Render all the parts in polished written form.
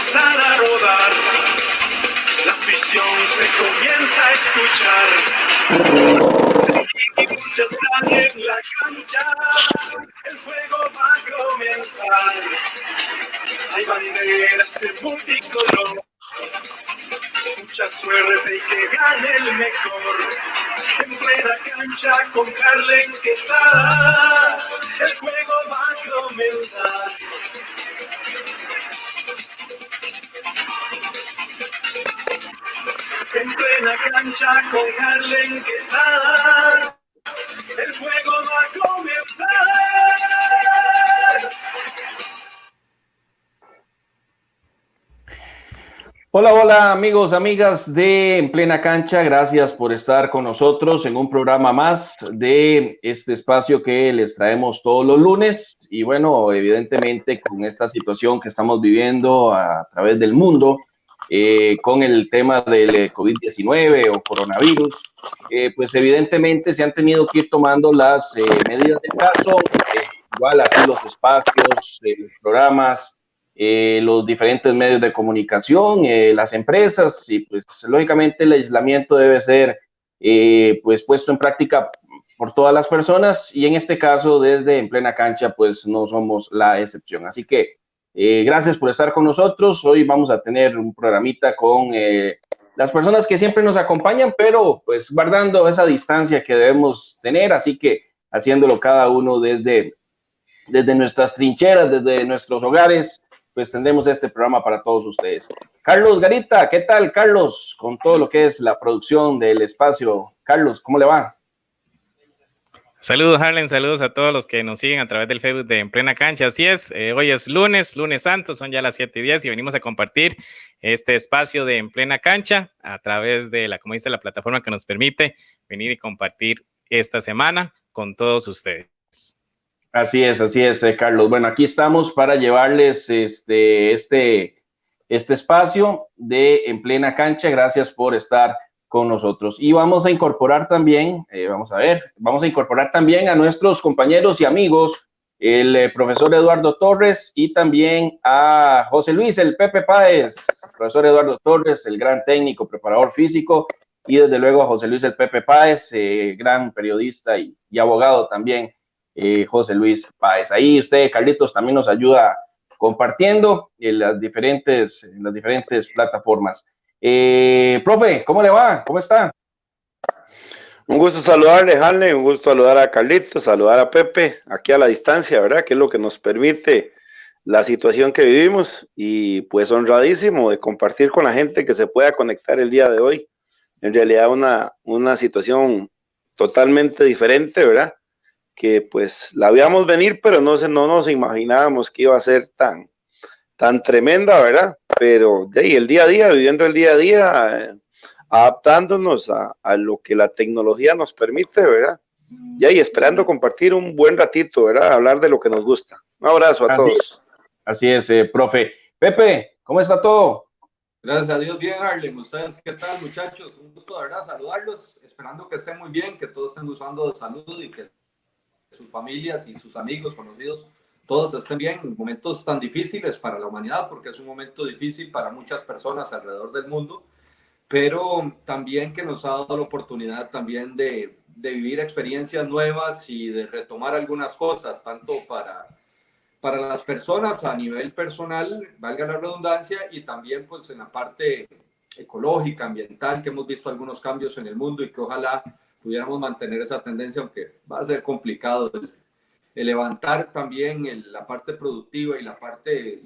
empezar a rodar, la afición se comienza a escuchar. Equipos ya están en la cancha, el juego va a comenzar. Hay banderas de multicolor, mucha suerte y que gane el mejor. En plena cancha con Harlen Quesada, el juego va a comenzar. En plena cancha con Harlen Quesada, el juego va a comenzar. Hola, hola amigos, amigas de En Plena Cancha, gracias por estar con nosotros en un programa más de este espacio que les traemos todos los lunes y bueno, evidentemente con esta situación que estamos viviendo a través del mundo, con el tema del COVID-19 o coronavirus, pues evidentemente se han tenido que ir tomando las medidas del caso, igual así los espacios, los programas, los diferentes medios de comunicación, las empresas y pues lógicamente el aislamiento debe ser pues puesto en práctica por todas las personas y en este caso desde En Plena Cancha pues no somos la excepción. Así que gracias por estar con nosotros. Hoy vamos a tener un programita con las personas que siempre nos acompañan, pero pues guardando esa distancia que debemos tener, así que haciéndolo cada uno desde nuestras trincheras, desde nuestros hogares, pues tendremos este programa para todos ustedes. Carlos Garita, ¿qué tal, Carlos? Con todo lo que es la producción del espacio. Carlos, ¿cómo le va? Saludos, Harlen, saludos a todos los que nos siguen a través del Facebook de En Plena Cancha. Así es, hoy es lunes santo, son ya las 7:10 y venimos a compartir este espacio de En Plena Cancha a través de como dice, la plataforma que nos permite venir y compartir esta semana con todos ustedes. Así es, Carlos. Bueno, aquí estamos para llevarles este espacio de En Plena Cancha. Gracias por estar con nosotros. Y vamos a incorporar también, vamos a incorporar también a nuestros compañeros y amigos, el profesor Eduardo Torres y también a José Luis, el Pepe Páez. Profesor Eduardo Torres, el gran técnico, preparador físico, y desde luego a José Luis, el Pepe Páez, gran periodista y abogado también. José Luis Páez. Ahí usted, Carlitos, también nos ayuda compartiendo en las diferentes plataformas. Profe, ¿cómo le va? ¿Cómo está? Un gusto saludarle, Hanle, un gusto saludar a Carlitos, saludar a Pepe, aquí a la distancia, ¿verdad? Que es lo que nos permite la situación que vivimos y pues honradísimo de compartir con la gente que se pueda conectar el día de hoy. En realidad una situación totalmente diferente, ¿verdad? Que pues la veíamos venir, pero no nos imaginábamos que iba a ser tan tremenda, ¿verdad? Pero el día a día, viviendo el día a día, adaptándonos a lo que la tecnología nos permite, ¿verdad? Y esperando compartir un buen ratito, ¿verdad? Hablar de lo que nos gusta. Un abrazo a todos. Así es, profe. Pepe, ¿cómo está todo? Gracias a Dios, bien, Harlem. ¿Ustedes qué tal, muchachos? Un gusto, de verdad, saludarlos, esperando que estén muy bien, que todos estén gozando de salud y que sus familias y sus amigos, conocidos, todos estén bien en momentos tan difíciles para la humanidad, porque es un momento difícil para muchas personas alrededor del mundo, pero también que nos ha dado la oportunidad también de vivir experiencias nuevas y de retomar algunas cosas, tanto para las personas a nivel personal, valga la redundancia, y también pues en la parte ecológica, ambiental, que hemos visto algunos cambios en el mundo y que ojalá pudiéramos mantener esa tendencia, aunque va a ser complicado el levantar también la parte productiva y la parte,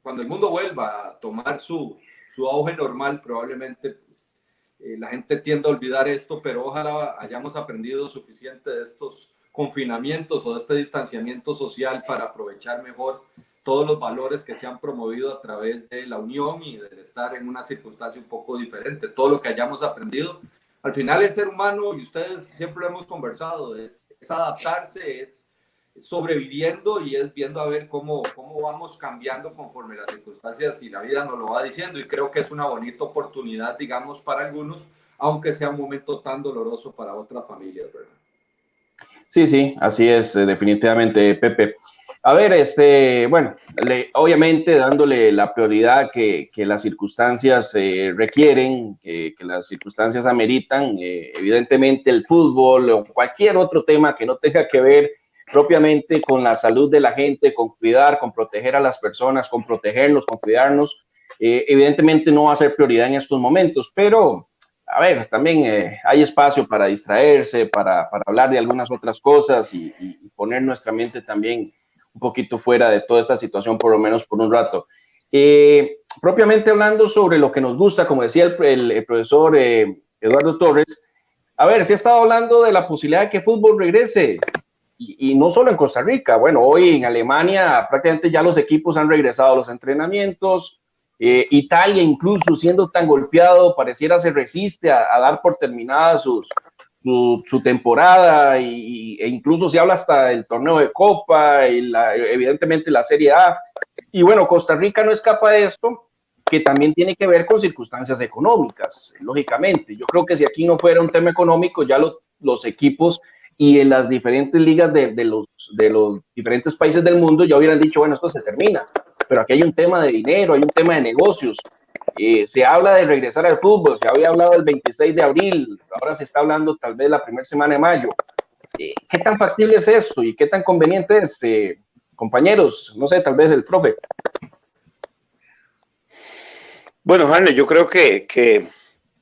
cuando el mundo vuelva a tomar su auge normal, probablemente pues, la gente tiende a olvidar esto, pero ojalá hayamos aprendido suficiente de estos confinamientos o de este distanciamiento social para aprovechar mejor todos los valores que se han promovido a través de la unión y del estar en una circunstancia un poco diferente. Todo lo que hayamos aprendido. Al final el ser humano, y ustedes siempre lo hemos conversado, es adaptarse, es sobreviviendo y es viendo a ver cómo vamos cambiando conforme las circunstancias y la vida nos lo va diciendo. Y creo que es una bonita oportunidad, digamos, para algunos, aunque sea un momento tan doloroso para otras familias, ¿verdad? Sí, así es, definitivamente, Pepe. A ver, bueno, obviamente dándole la prioridad que las circunstancias requieren, que las circunstancias ameritan, evidentemente el fútbol o cualquier otro tema que no tenga que ver propiamente con la salud de la gente, con cuidar, con proteger a las personas, con protegernos, con cuidarnos, evidentemente no va a ser prioridad en estos momentos, pero a ver, también hay espacio para distraerse, para hablar de algunas otras cosas y poner nuestra mente también un poquito fuera de toda esta situación, por lo menos por un rato. Propiamente hablando sobre lo que nos gusta, como decía el profesor Eduardo Torres, a ver, se ha estado hablando de la posibilidad de que el fútbol regrese, y no solo en Costa Rica, bueno, hoy en Alemania prácticamente ya los equipos han regresado a los entrenamientos, Italia incluso siendo tan golpeado pareciera se resiste a dar por terminada su temporada e incluso se habla hasta del torneo de Copa y evidentemente la Serie A. Y bueno, Costa Rica no escapa de esto, que también tiene que ver con circunstancias económicas, lógicamente. Yo creo que si aquí no fuera un tema económico, ya los equipos y en las diferentes ligas de los diferentes países del mundo ya hubieran dicho, bueno, esto se termina. Pero aquí hay un tema de dinero, hay un tema de negocios. Se habla de regresar al fútbol, se había hablado el 26 de abril, ahora se está hablando tal vez la primera semana de mayo. ¿Qué tan factible es esto y qué tan conveniente es, compañeros? No sé, tal vez el profe. Bueno, Harley, yo creo que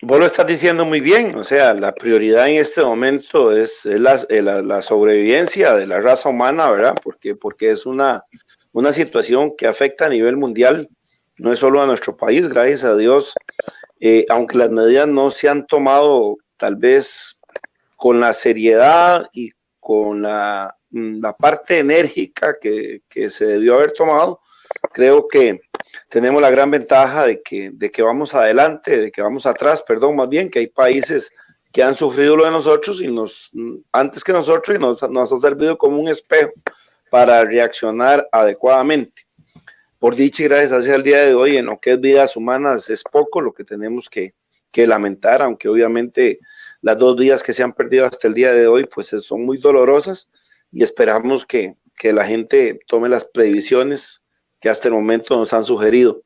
vos lo estás diciendo muy bien, o sea, la prioridad en este momento es la sobrevivencia de la raza humana, ¿verdad? Porque es una situación que afecta a nivel mundial, no es solo a nuestro país, gracias a Dios, aunque las medidas no se han tomado tal vez con la seriedad y con la parte enérgica que se debió haber tomado, creo que tenemos la gran ventaja de que vamos adelante, de que vamos atrás, perdón, más bien, que hay países que han sufrido lo de nosotros antes que nosotros y nos ha servido como un espejo para reaccionar adecuadamente. Por dicha y gracias a Dios, al día de hoy, en lo que es vidas humanas, es poco lo que tenemos que lamentar, aunque obviamente las 2 vidas que se han perdido hasta el día de hoy, pues son muy dolorosas y esperamos que la gente tome las previsiones que hasta el momento nos han sugerido.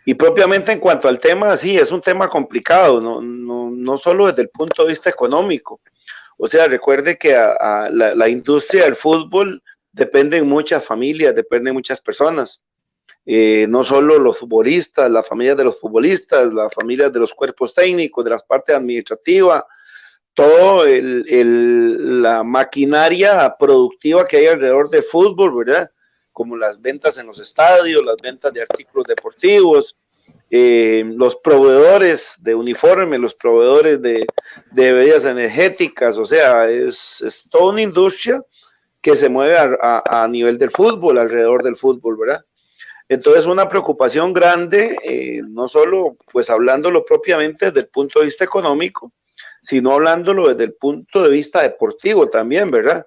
Y propiamente en cuanto al tema, sí, es un tema complicado, no solo desde el punto de vista económico. O sea, recuerde que la industria del fútbol depende de muchas familias, depende de muchas personas. No solo los futbolistas, las familias de los futbolistas, las familias de los cuerpos técnicos, de las partes administrativas, todo la maquinaria productiva que hay alrededor del fútbol, ¿verdad? Como las ventas en los estadios, las ventas de artículos deportivos, los proveedores de uniformes, los proveedores de bebidas energéticas, o sea, es toda una industria que se mueve a nivel del fútbol, alrededor del fútbol, ¿verdad? Entonces, una preocupación grande, no solo pues hablándolo propiamente desde el punto de vista económico, sino hablándolo desde el punto de vista deportivo también, ¿verdad?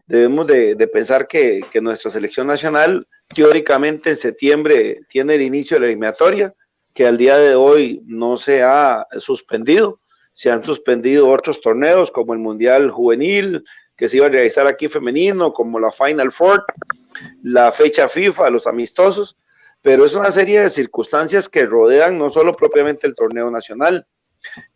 Debemos de pensar que nuestra selección nacional teóricamente en septiembre tiene el inicio de la eliminatoria, que al día de hoy no se ha suspendido. Se han suspendido otros torneos como el Mundial Juvenil, que se iba a realizar aquí femenino, como la Final Four, la fecha FIFA, los amistosos, pero es una serie de circunstancias que rodean no solo propiamente el torneo nacional.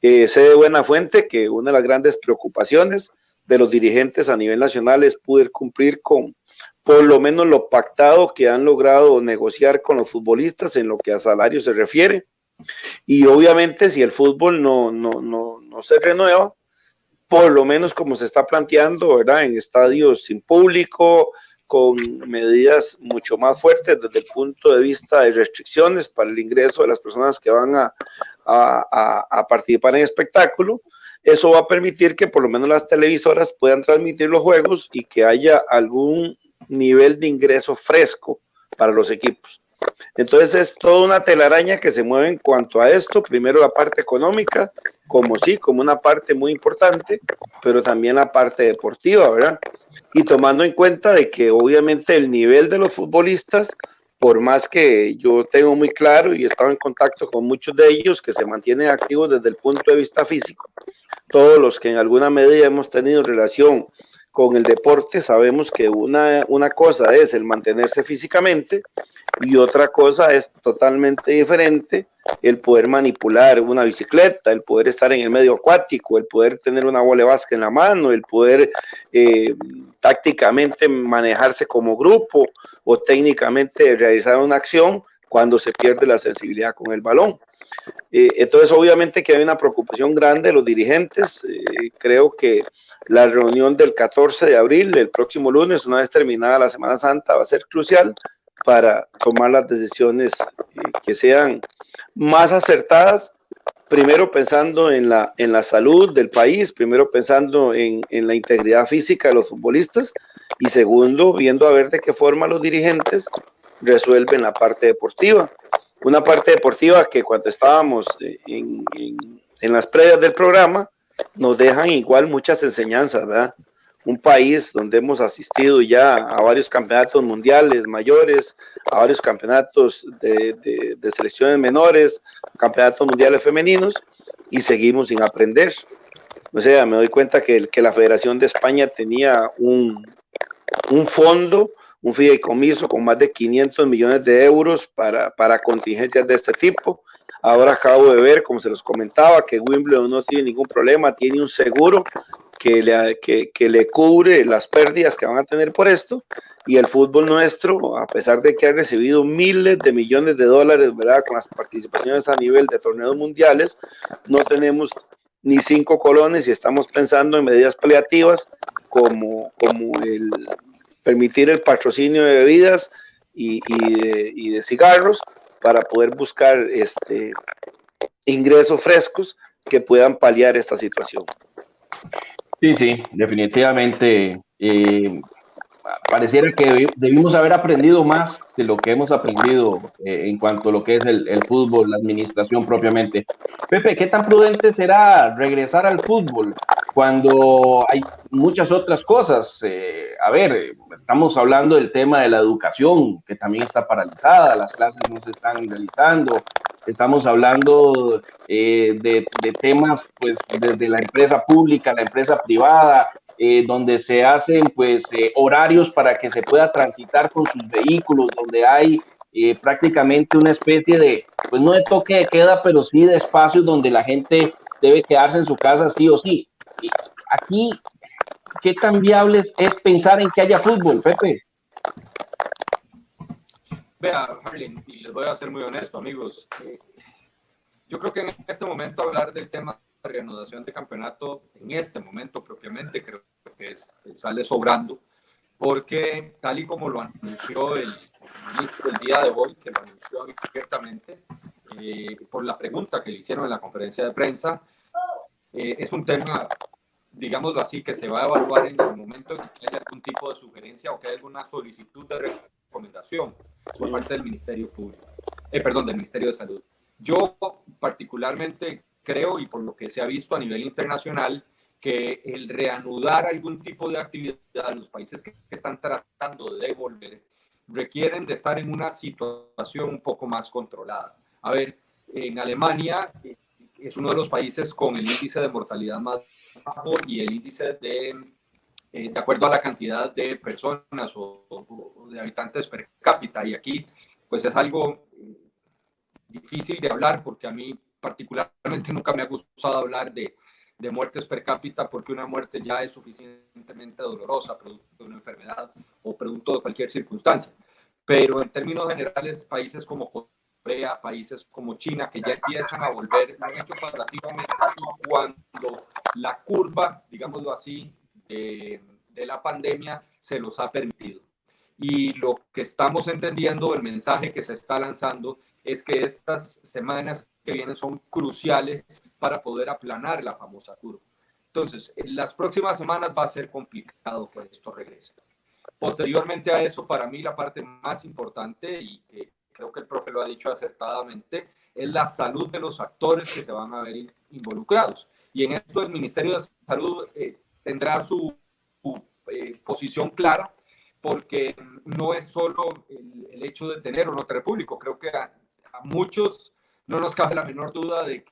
Sé de buena fuente que una de las grandes preocupaciones de los dirigentes a nivel nacional es poder cumplir con por lo menos lo pactado que han logrado negociar con los futbolistas en lo que a salario se refiere. Y obviamente si el fútbol no se renueva, por lo menos como se está planteando, ¿verdad? En estadios sin público, con medidas mucho más fuertes desde el punto de vista de restricciones para el ingreso de las personas que van a participar en espectáculo. Eso va a permitir que por lo menos las televisoras puedan transmitir los juegos y que haya algún nivel de ingreso fresco para los equipos. Entonces es toda una telaraña que se mueve en cuanto a esto. Primero la parte económica, como una parte muy importante, pero también la parte deportiva, ¿verdad? Y tomando en cuenta de que obviamente el nivel de los futbolistas, por más que yo tengo muy claro y he estado en contacto con muchos de ellos que se mantienen activos desde el punto de vista físico, todos los que en alguna medida hemos tenido relación con el deporte sabemos que una cosa es el mantenerse físicamente y otra cosa es totalmente diferente el poder manipular una bicicleta, el poder estar en el medio acuático, el poder tener una bola de básquet en la mano, el poder tácticamente manejarse como grupo o técnicamente realizar una acción cuando se pierde la sensibilidad con el balón. Entonces, obviamente que hay una preocupación grande de los dirigentes. Creo que la reunión del 14 de abril, el próximo lunes, una vez terminada la Semana Santa, va a ser crucial para tomar las decisiones que sean más acertadas, primero pensando en la salud del país, primero pensando en la integridad física de los futbolistas y segundo, viendo a ver de qué forma los dirigentes resuelven la parte deportiva. Una parte deportiva que cuando estábamos en las previas del programa nos dejan igual muchas enseñanzas, ¿verdad? Un país donde hemos asistido ya a varios campeonatos mundiales mayores, a varios campeonatos de selecciones menores, campeonatos mundiales femeninos, y seguimos sin aprender. O sea, me doy cuenta que la Federación de España tenía un fondo, un fideicomiso con más de 500 millones de euros para contingencias de este tipo. Ahora acabo de ver, como se los comentaba, que Wimbledon no tiene ningún problema, tiene un seguro que le cubre las pérdidas que van a tener por esto, y el fútbol nuestro, a pesar de que ha recibido miles de millones de dólares, ¿verdad?, con las participaciones a nivel de torneos mundiales, no tenemos ni 5 colones y estamos pensando en medidas paliativas como el permitir el patrocinio de bebidas y de cigarros para poder buscar ingresos frescos que puedan paliar esta situación. Sí, definitivamente. Pareciera que debimos haber aprendido más de lo que hemos aprendido en cuanto a lo que es el fútbol, la administración propiamente. Pepe, ¿qué tan prudente será regresar al fútbol cuando hay muchas otras cosas? Estamos hablando del tema de la educación, que también está paralizada, las clases no se están realizando. Estamos hablando de temas, pues, desde la empresa pública, la empresa privada, donde se hacen pues horarios para que se pueda transitar con sus vehículos, donde hay prácticamente una especie de, pues no de toque de queda, pero sí de espacios donde la gente debe quedarse en su casa sí o sí. Y aquí, ¿qué tan viable es pensar en que haya fútbol, Pepe? Vea, Harlem, y les voy a ser muy honesto, amigos. Yo creo que en este momento hablar del tema de reanudación de campeonato, en este momento propiamente, creo que sale sobrando, porque tal y como lo anunció el ministro el día de hoy, que lo anunció abiertamente, por la pregunta que le hicieron en la conferencia de prensa, es un tema, digámoslo así, que se va a evaluar en el momento en que haya algún tipo de sugerencia o que haya alguna solicitud de recomendación por parte del Ministerio Público, del Ministerio de Salud. Yo particularmente creo, y por lo que se ha visto a nivel internacional, que el reanudar algún tipo de actividad en los países que están tratando de volver requieren de estar en una situación un poco más controlada. A ver, en Alemania es uno de los países con el índice de mortalidad más bajo y el índice de acuerdo a la cantidad de personas o de habitantes per cápita. Y aquí, pues es algo difícil de hablar porque a mí particularmente nunca me ha gustado hablar de muertes per cápita, porque una muerte ya es suficientemente dolorosa, producto de una enfermedad o producto de cualquier circunstancia. Pero en términos generales, países como Corea, países como China, que ya empiezan a volver, lo han hecho paulatinamente cuando la curva, digámoslo así, de la pandemia se los ha permitido. Y lo que estamos entendiendo, el mensaje que se está lanzando, es que estas semanas que vienen son cruciales para poder aplanar la famosa curva. Entonces, en las próximas semanas va a ser complicado que esto regrese. Posteriormente a eso, para mí la parte más importante, y creo que el profe lo ha dicho acertadamente, es la salud de los actores que se van a ver involucrados. Y en esto el Ministerio de Salud tendrá su posición clara, porque no es solo el hecho de tener o no tener público. Creo que a muchos no nos cabe la menor duda de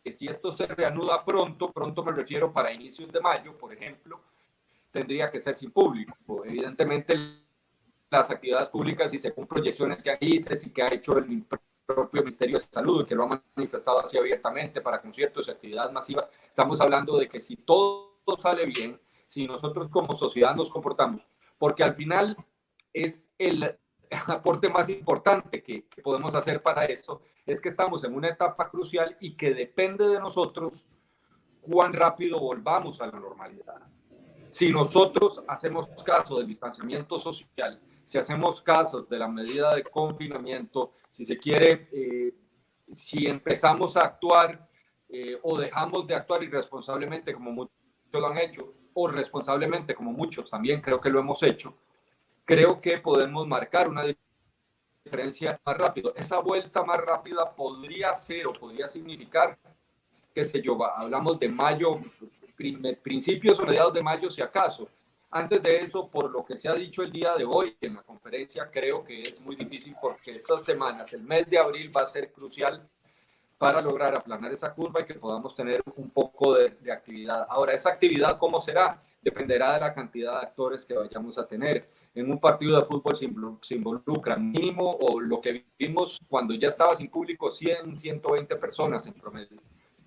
que si esto se reanuda pronto me refiero para inicios de mayo, por ejemplo, tendría que ser sin público. Evidentemente, las actividades públicas y según proyecciones que dice y que ha hecho el propio Ministerio de Salud, que lo ha manifestado así abiertamente para conciertos y actividades masivas, estamos hablando de que si todo sale bien, si nosotros como sociedad nos comportamos, porque al final es el aporte más importante que podemos hacer para esto, es que estamos en una etapa crucial y que depende de nosotros cuán rápido volvamos a la normalidad. Si nosotros hacemos caso del distanciamiento social, si hacemos caso de la medida de confinamiento, si se quiere, si empezamos a actuar o dejamos de actuar irresponsablemente como muchos lo han hecho, o responsablemente como muchos también creo que lo hemos hecho, creo que podemos marcar una diferencia más rápido. Esa vuelta más rápida podría ser o podría significar, qué sé yo, hablamos de mayo, principios o mediados de mayo si acaso. Antes de eso, por lo que se ha dicho el día de hoy en la conferencia, creo que es muy difícil porque estas semanas, el mes de abril va a ser crucial para lograr aplanar esa curva y que podamos tener un poco de actividad. Ahora, esa actividad, ¿cómo será? Dependerá de la cantidad de actores que vayamos a tener. En un partido de fútbol se involucra mínimo, o lo que vimos cuando ya estaba sin público, 100, 120 personas en promedio,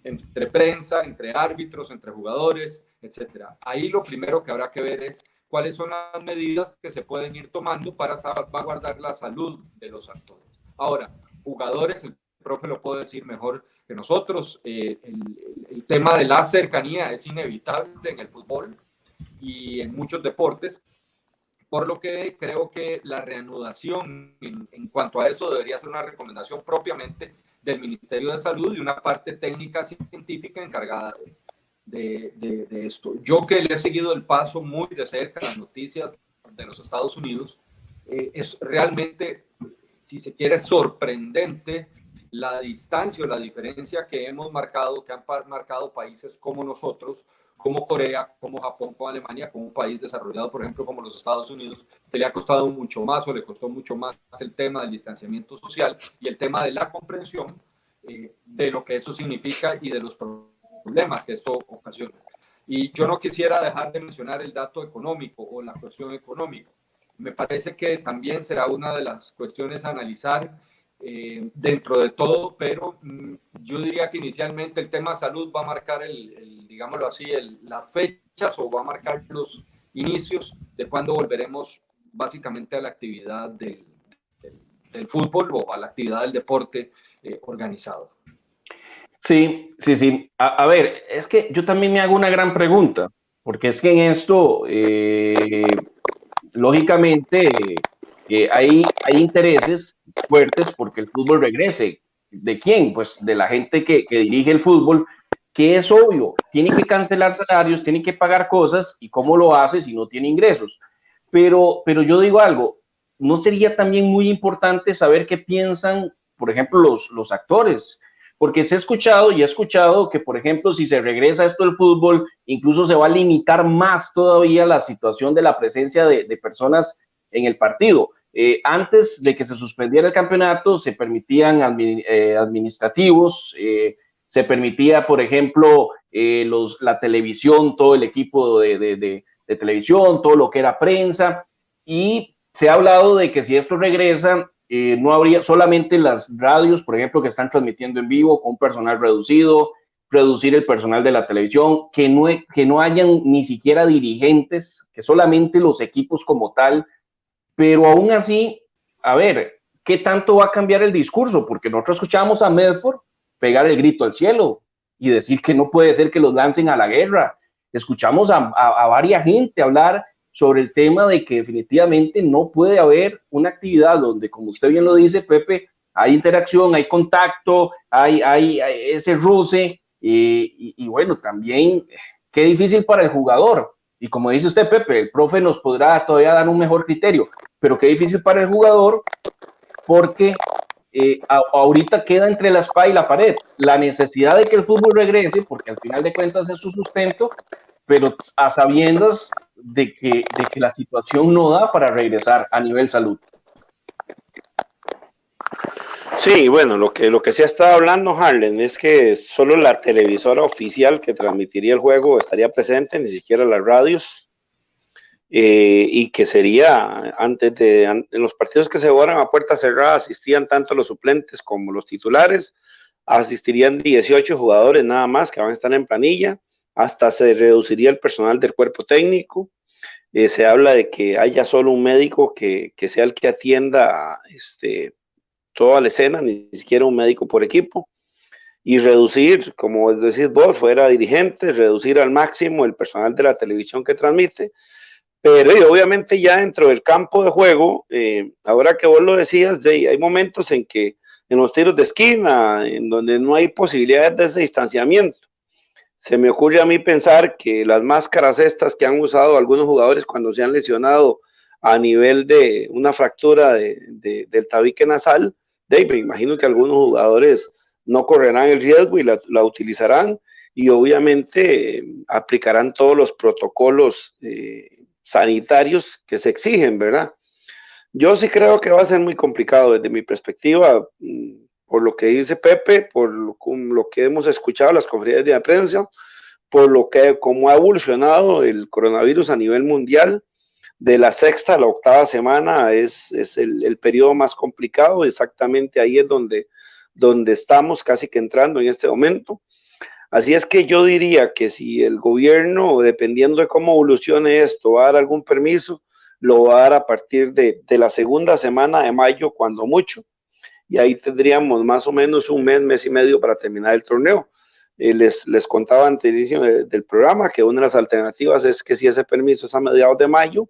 entre prensa, entre árbitros, entre jugadores, etcétera. Ahí lo primero que habrá que ver es cuáles son las medidas que se pueden ir tomando para salvaguardar la salud de los actores. Ahora, jugadores, el profe lo puede decir mejor que nosotros, el tema de la cercanía es inevitable en el fútbol y en muchos deportes, por lo que creo que la reanudación en cuanto a eso debería ser una recomendación propiamente del Ministerio de Salud y una parte técnica científica encargada de esto. Yo que le he seguido el paso muy de cerca, las noticias de los Estados Unidos, es realmente, si se quiere, sorprendente la distancia o la diferencia que hemos marcado, que han marcado países como nosotros, como Corea, como Japón, como Alemania, como un país desarrollado, por ejemplo, como los Estados Unidos, que le ha costado mucho más o le costó mucho más el tema del distanciamiento social y el tema de la comprensión de lo que eso significa y de los problemas que esto ocasiona. Y yo no quisiera dejar de mencionar el dato económico o la cuestión económica. Me parece que también será una de las cuestiones a analizar dentro de todo, pero yo diría que inicialmente el tema salud va a marcar digámoslo así, las fechas o va a marcar los inicios de cuando volveremos básicamente a la actividad del fútbol o a la actividad del deporte organizado. Sí, sí, sí. A ver, es que yo también me hago una gran pregunta, porque es que en esto, lógicamente, hay intereses fuertes porque el fútbol regrese. ¿De quién? Pues de la gente que dirige el fútbol, que es obvio, tiene que cancelar salarios, tiene que pagar cosas, y cómo lo hace si no tiene ingresos. Pero yo digo algo, ¿no sería también muy importante saber qué piensan, por ejemplo, los actores? Porque se ha escuchado y he escuchado que, por ejemplo, si se regresa esto del fútbol, incluso se va a limitar más todavía la situación de la presencia de personas en el partido. Antes de que se suspendiera el campeonato, se permitían administrativos, se permitía, por ejemplo, la televisión, todo el equipo de televisión, todo lo que era prensa, y se ha hablado de que si esto regresa, no habría solamente las radios, por ejemplo, que están transmitiendo en vivo con personal reducido, reducir el personal de la televisión, que no hayan ni siquiera dirigentes, que solamente los equipos como tal. Pero aún así, a ver, ¿qué tanto va a cambiar el discurso? Porque nosotros escuchamos a Medford pegar el grito al cielo y decir que no puede ser que los lancen a la guerra. Escuchamos a varias gente hablar sobre el tema de que definitivamente no puede haber una actividad donde, como usted bien lo dice, Pepe, hay interacción, hay contacto, hay ese roce, y bueno, también qué difícil para el jugador. Y como dice usted, Pepe, el profe nos podrá todavía dar un mejor criterio, pero qué difícil para el jugador, porque ahorita queda entre la espada y la pared. La necesidad de que el fútbol regrese, porque al final de cuentas es su sustento, pero a sabiendas de que la situación no da para regresar a nivel salud. Sí, bueno, lo que se ha estado hablando, Harlen, es que solo la televisora oficial que transmitiría el juego estaría presente, ni siquiera las radios. y que sería en los partidos que se jugaran a puerta cerrada asistían tanto los suplentes como los titulares, asistirían 18 jugadores nada más que van a estar en planilla, hasta se reduciría el personal del cuerpo técnico. Se habla de que haya solo un médico que sea el que atienda toda la escena, ni siquiera un médico por equipo, y reducir, como decís vos, fuera dirigentes, reducir al máximo el personal de la televisión que transmite, pero y obviamente ya dentro del campo de juego, ahora que vos lo decías, hay momentos en que en los tiros de esquina, en donde no hay posibilidades de ese distanciamiento. Se me ocurre a mí pensar que las máscaras estas que han usado algunos jugadores cuando se han lesionado a nivel de una fractura del tabique nasal, me imagino que algunos jugadores no correrán el riesgo y la utilizarán y obviamente aplicarán todos los protocolos sanitarios que se exigen, ¿verdad? Yo sí creo que va a ser muy complicado desde mi perspectiva, por lo que dice Pepe, por lo que hemos escuchado en las conferencias de prensa, por lo que como ha evolucionado el coronavirus a nivel mundial, de la sexta a la octava semana es el periodo más complicado, exactamente ahí es donde estamos casi que entrando en este momento. Así es que yo diría que si el gobierno, dependiendo de cómo evolucione esto, va a dar algún permiso, lo va a dar a partir de la segunda semana de mayo, cuando mucho, y ahí tendríamos más o menos un mes y medio para terminar el torneo. Les contaba antes del inicio del programa que una de las alternativas es que si ese permiso es a mediados de mayo,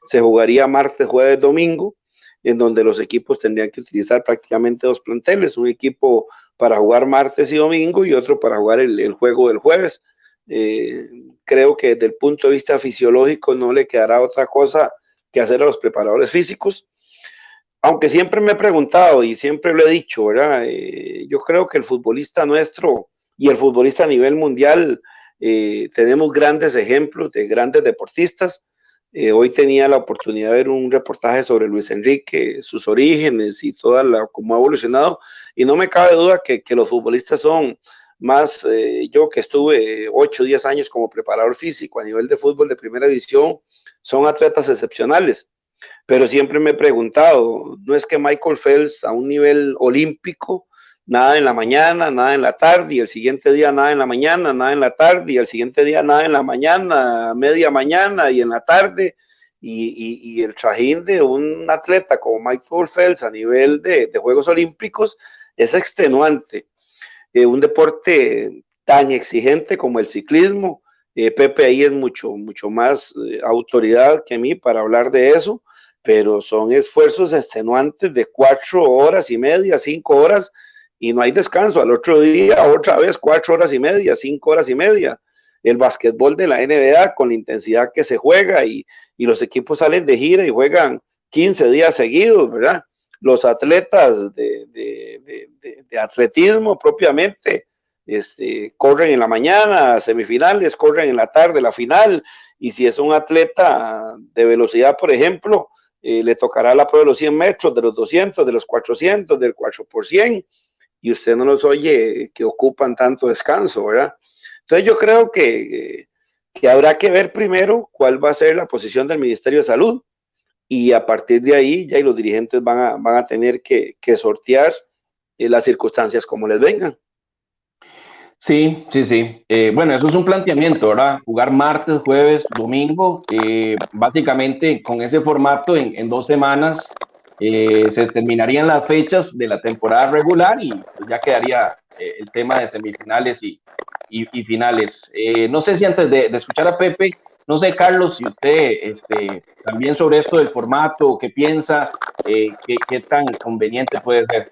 se jugaría martes, jueves, domingo, en donde los equipos tendrían que utilizar prácticamente dos planteles, un equipo para jugar martes y domingo y otro para jugar el juego del jueves. Creo que desde el punto de vista fisiológico no le quedará otra cosa que hacer a los preparadores físicos, aunque siempre me he preguntado y siempre lo he dicho, ¿verdad? Yo creo que el futbolista nuestro y el futbolista a nivel mundial, tenemos grandes ejemplos de grandes deportistas. Hoy tenía la oportunidad de ver un reportaje sobre Luis Enrique, sus orígenes y cómo ha evolucionado, y no me cabe duda que los futbolistas son más, yo que estuve 8 o 10 años como preparador físico a nivel de fútbol de primera división, son atletas excepcionales, pero siempre me he preguntado, no es que Michael Phelps a un nivel olímpico, nada en la mañana, nada en la tarde, y el siguiente día nada en la mañana, nada en la tarde, y el siguiente día nada en la mañana, media mañana y en la tarde, y el trajín de un atleta como Michael Phelps a nivel de Juegos Olímpicos es extenuante. Un deporte tan exigente como el ciclismo, Pepe ahí es mucho más autoridad que mí para hablar de eso, pero son esfuerzos extenuantes de 4 horas y media, 5 horas, y no hay descanso. Al otro día, otra vez, 4 horas y media, 5 horas y media. El básquetbol de la NBA con la intensidad que se juega y los equipos salen de gira y juegan 15 días seguidos, ¿verdad? Los atletas de atletismo propiamente corren en la mañana, semifinales, corren en la tarde, la final, y si es un atleta de velocidad, por ejemplo, le tocará la prueba de los 100 metros, de los 200, de los 400, del 4x100, y usted no los oye que ocupan tanto descanso, ¿verdad? Entonces yo creo que habrá que ver primero cuál va a ser la posición del Ministerio de Salud, y a partir de ahí ya los dirigentes van a tener que sortear las circunstancias como les vengan. Sí. Bueno, eso es un planteamiento, ¿verdad? Jugar martes, jueves, domingo, básicamente con ese formato en 2 semanas se terminarían las fechas de la temporada regular y pues ya quedaría el tema de semifinales y finales. No sé si antes de escuchar a Pepe, no sé, Carlos, si usted también sobre esto del formato, ¿qué piensa? ¿Qué tan conveniente puede ser?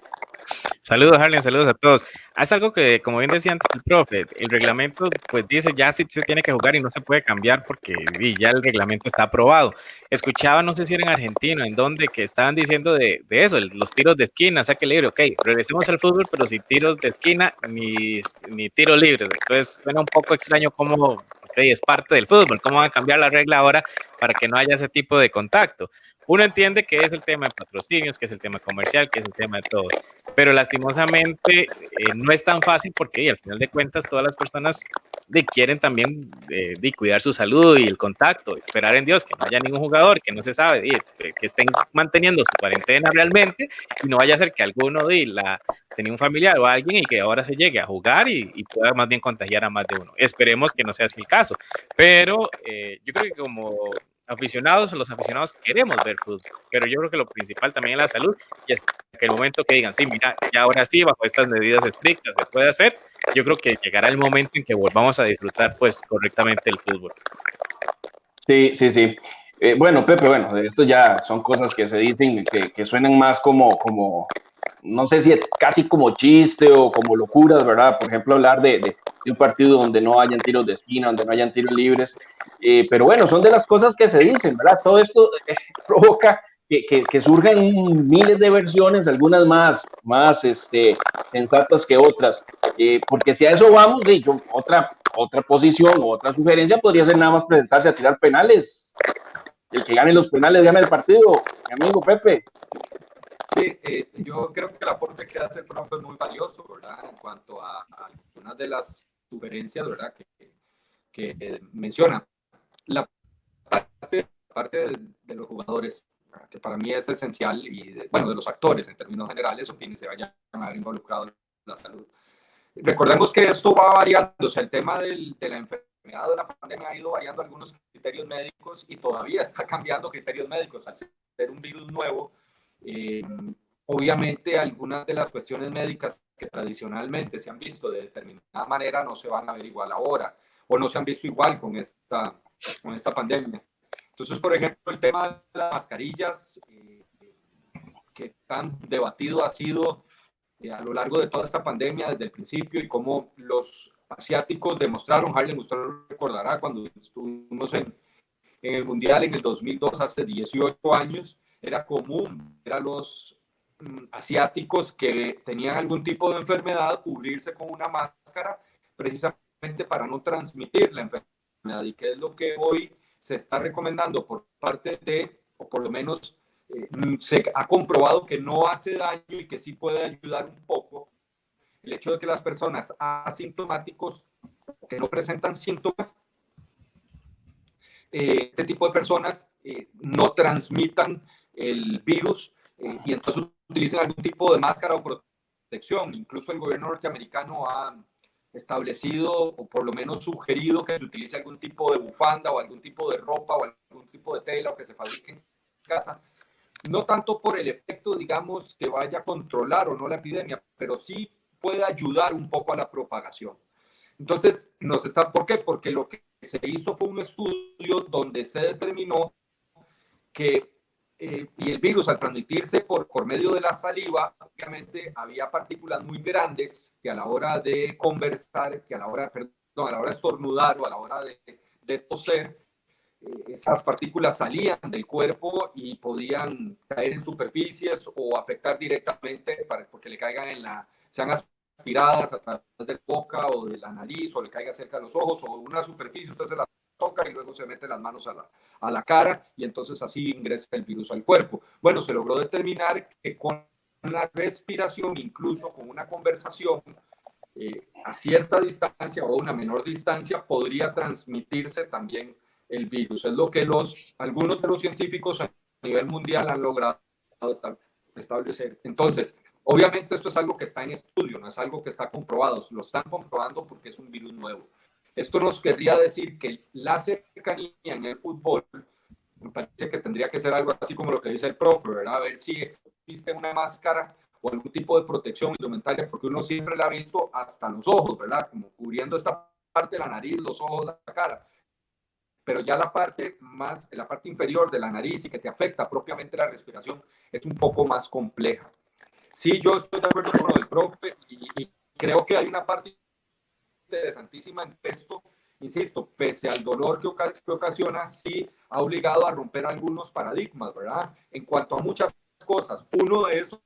Saludos, Harlen, saludos a todos. Es algo que, como bien decía antes el profe, el reglamento pues dice ya sí se tiene que jugar y no se puede cambiar porque ya el reglamento está aprobado. Escuchaba, no sé si era en Argentina, en donde que estaban diciendo de eso, los tiros de esquina, saque libre, ok, regresemos al fútbol, pero sin tiros de esquina ni tiro libre. Entonces suena un poco extraño cómo porque es parte del fútbol. ¿Cómo van a cambiar la regla ahora para que no haya ese tipo de contacto? Uno entiende que es el tema de patrocinios, que es el tema comercial, que es el tema de todo, pero lastimosamente no es tan fácil porque al final de cuentas todas las personas quieren también cuidar su salud y el contacto, esperar en Dios que no haya ningún jugador, que no se sabe, que estén manteniendo su cuarentena realmente y no vaya a ser que alguno tenía un familiar o alguien y que ahora se llegue a jugar y pueda más bien contagiar a más de uno. Esperemos que no sea así el caso, pero yo creo que como aficionados, los aficionados queremos ver fútbol, pero yo creo que lo principal también es la salud y es que el momento que digan, sí, mira, ya ahora sí, bajo estas medidas estrictas se puede hacer, yo creo que llegará el momento en que volvamos a disfrutar pues correctamente el fútbol. Sí, sí, sí. Bueno, Pepe, bueno, esto ya son cosas que se dicen que suenan más como, no sé si casi como chiste o como locuras, ¿verdad? Por ejemplo, hablar de un partido donde no hayan tiros de esquina, donde no hayan tiros libres. Pero bueno, son de las cosas que se dicen, ¿verdad? Todo esto provoca que surjan miles de versiones, algunas más sensatas que otras. Porque si a eso vamos, otra posición o otra sugerencia podría ser nada más presentarse a tirar penales. El que gane los penales gana el partido, mi amigo Pepe. Sí, yo creo que el aporte que hace el profe es muy valioso, ¿verdad? En cuanto a algunas de las sugerencias, ¿verdad? Que menciona. La parte de los jugadores, ¿verdad? Que para mí es esencial, y de los actores en términos generales, o quienes se vayan a ver involucrados en la salud. Recordemos que esto va variando, o sea, el tema de la enfermedad de la pandemia ha ido variando algunos criterios médicos y todavía está cambiando criterios médicos al ser un virus nuevo. Obviamente algunas de las cuestiones médicas que tradicionalmente se han visto de determinada manera no se van a ver igual ahora o no se han visto igual con esta pandemia. Entonces, por ejemplo, el tema de las mascarillas que tan debatido ha sido a lo largo de toda esta pandemia desde el principio y cómo los asiáticos demostraron, Harlem, usted lo recordará cuando estuvimos en el Mundial en el 2002, hace 18 años, era común, eran los asiáticos que tenían algún tipo de enfermedad cubrirse con una máscara precisamente para no transmitir la enfermedad, y que es lo que hoy se está recomendando por parte de, o por lo menos se ha comprobado que no hace daño y que sí puede ayudar un poco el hecho de que las personas asintomáticos que no presentan síntomas, este tipo de personas no transmitan el virus y entonces utilicen algún tipo de máscara o protección. Incluso el gobierno norteamericano ha establecido o por lo menos sugerido que se utilice algún tipo de bufanda o algún tipo de ropa o algún tipo de tela o que se fabrique en casa. No tanto por el efecto, digamos, que vaya a controlar o no la epidemia, pero sí puede ayudar un poco a la propagación. Entonces, ¿por qué? Porque lo que se hizo fue un estudio donde se determinó que y el virus al transmitirse por medio de la saliva, obviamente había partículas muy grandes que a la hora de conversar, a la hora de estornudar o a la hora de toser, esas partículas salían del cuerpo y podían caer en superficies o afectar directamente porque le caigan sean aspiradas a través de la boca o de la nariz o le caiga cerca de los ojos o una superficie, usted se la toca y luego se mete las manos a la cara y entonces así ingresa el virus al cuerpo. Bueno, se logró determinar que con la respiración, incluso con una conversación a cierta distancia o una menor distancia, podría transmitirse también el virus. Es lo que algunos de los científicos a nivel mundial han logrado establecer. Entonces, obviamente esto es algo que está en estudio, no es algo que está comprobado, lo están comprobando porque es un virus nuevo. Esto nos querría decir que la cercanía en el fútbol, me parece que tendría que ser algo así como lo que dice el profe, ¿verdad? A ver si existe una máscara o algún tipo de protección indumentaria, porque uno siempre la ha visto hasta los ojos, ¿verdad? Como cubriendo esta parte de la nariz, los ojos, la cara. Pero ya la parte inferior de la nariz y que te afecta propiamente la respiración es un poco más compleja. Sí, yo estoy de acuerdo con lo del profe y creo que hay una parte interesantísima en esto, insisto, pese al dolor que ocasiona, sí ha obligado a romper algunos paradigmas, ¿verdad? En cuanto a muchas cosas. Uno de esos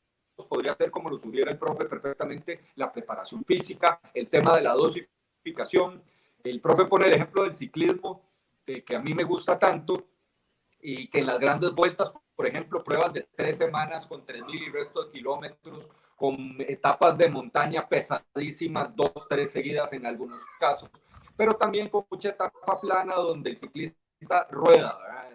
podría ser, como lo sugiere el profe perfectamente, la preparación física, el tema de la dosificación, El profe pone el ejemplo del ciclismo, que a mí me gusta tanto, y que en las grandes vueltas, por ejemplo, pruebas de 3 semanas con 3.000 y resto de kilómetros, con etapas de montaña pesadísimas, 2, 3 seguidas en algunos casos, pero también con mucha etapa plana donde el ciclista rueda, ¿verdad?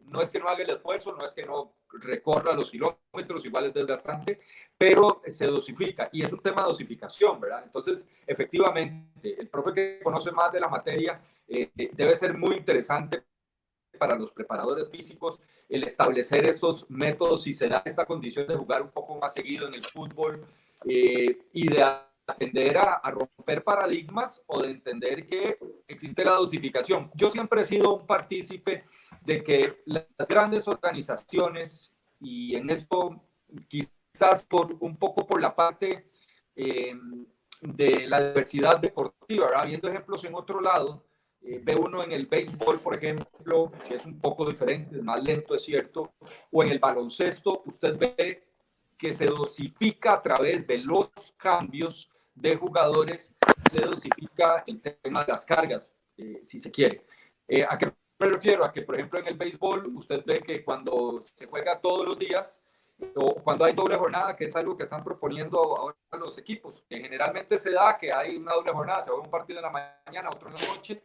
No es que no haga el esfuerzo, no es que no recorra los kilómetros, igual es desgastante, pero se dosifica y es un tema de dosificación, ¿verdad? Entonces, efectivamente, el profe que conoce más de la materia debe ser muy interesante para los preparadores físicos el establecer estos métodos y se da esta condición de jugar un poco más seguido en el fútbol y de aprender a romper paradigmas o de entender que existe la dosificación. Yo siempre he sido un partícipe de que las grandes organizaciones, y en esto quizás un poco por la parte de la diversidad deportiva, ¿verdad? Viendo ejemplos en otro lado, ve uno en el béisbol, por ejemplo, que es un poco diferente, es más lento, es cierto, o en el baloncesto, usted ve que se dosifica a través de los cambios de jugadores, se dosifica el tema de las cargas, si se quiere. ¿A qué me refiero? A que, por ejemplo, en el béisbol, usted ve que cuando se juega todos los días, o cuando hay doble jornada, que es algo que están proponiendo ahora los equipos, que generalmente se da que hay una doble jornada, se juega un partido en la mañana, otro en la noche,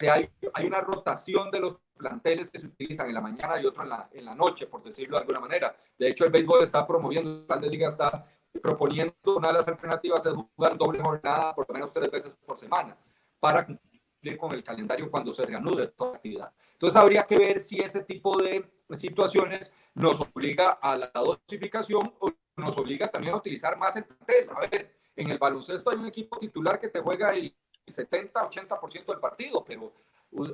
hay una rotación de los planteles que se utilizan en la mañana y otro en la noche, por decirlo de alguna manera. De hecho, el béisbol está promoviendo, la liga está proponiendo, una de las alternativas es jugar doble jornada por lo menos 3 veces por semana para cumplir con el calendario cuando se reanude toda la actividad. Entonces habría que ver si ese tipo de situaciones nos obliga a la dosificación o nos obliga también a utilizar más el plantel. A ver, en el baloncesto hay un equipo titular que te juega el 70-80% del partido, pero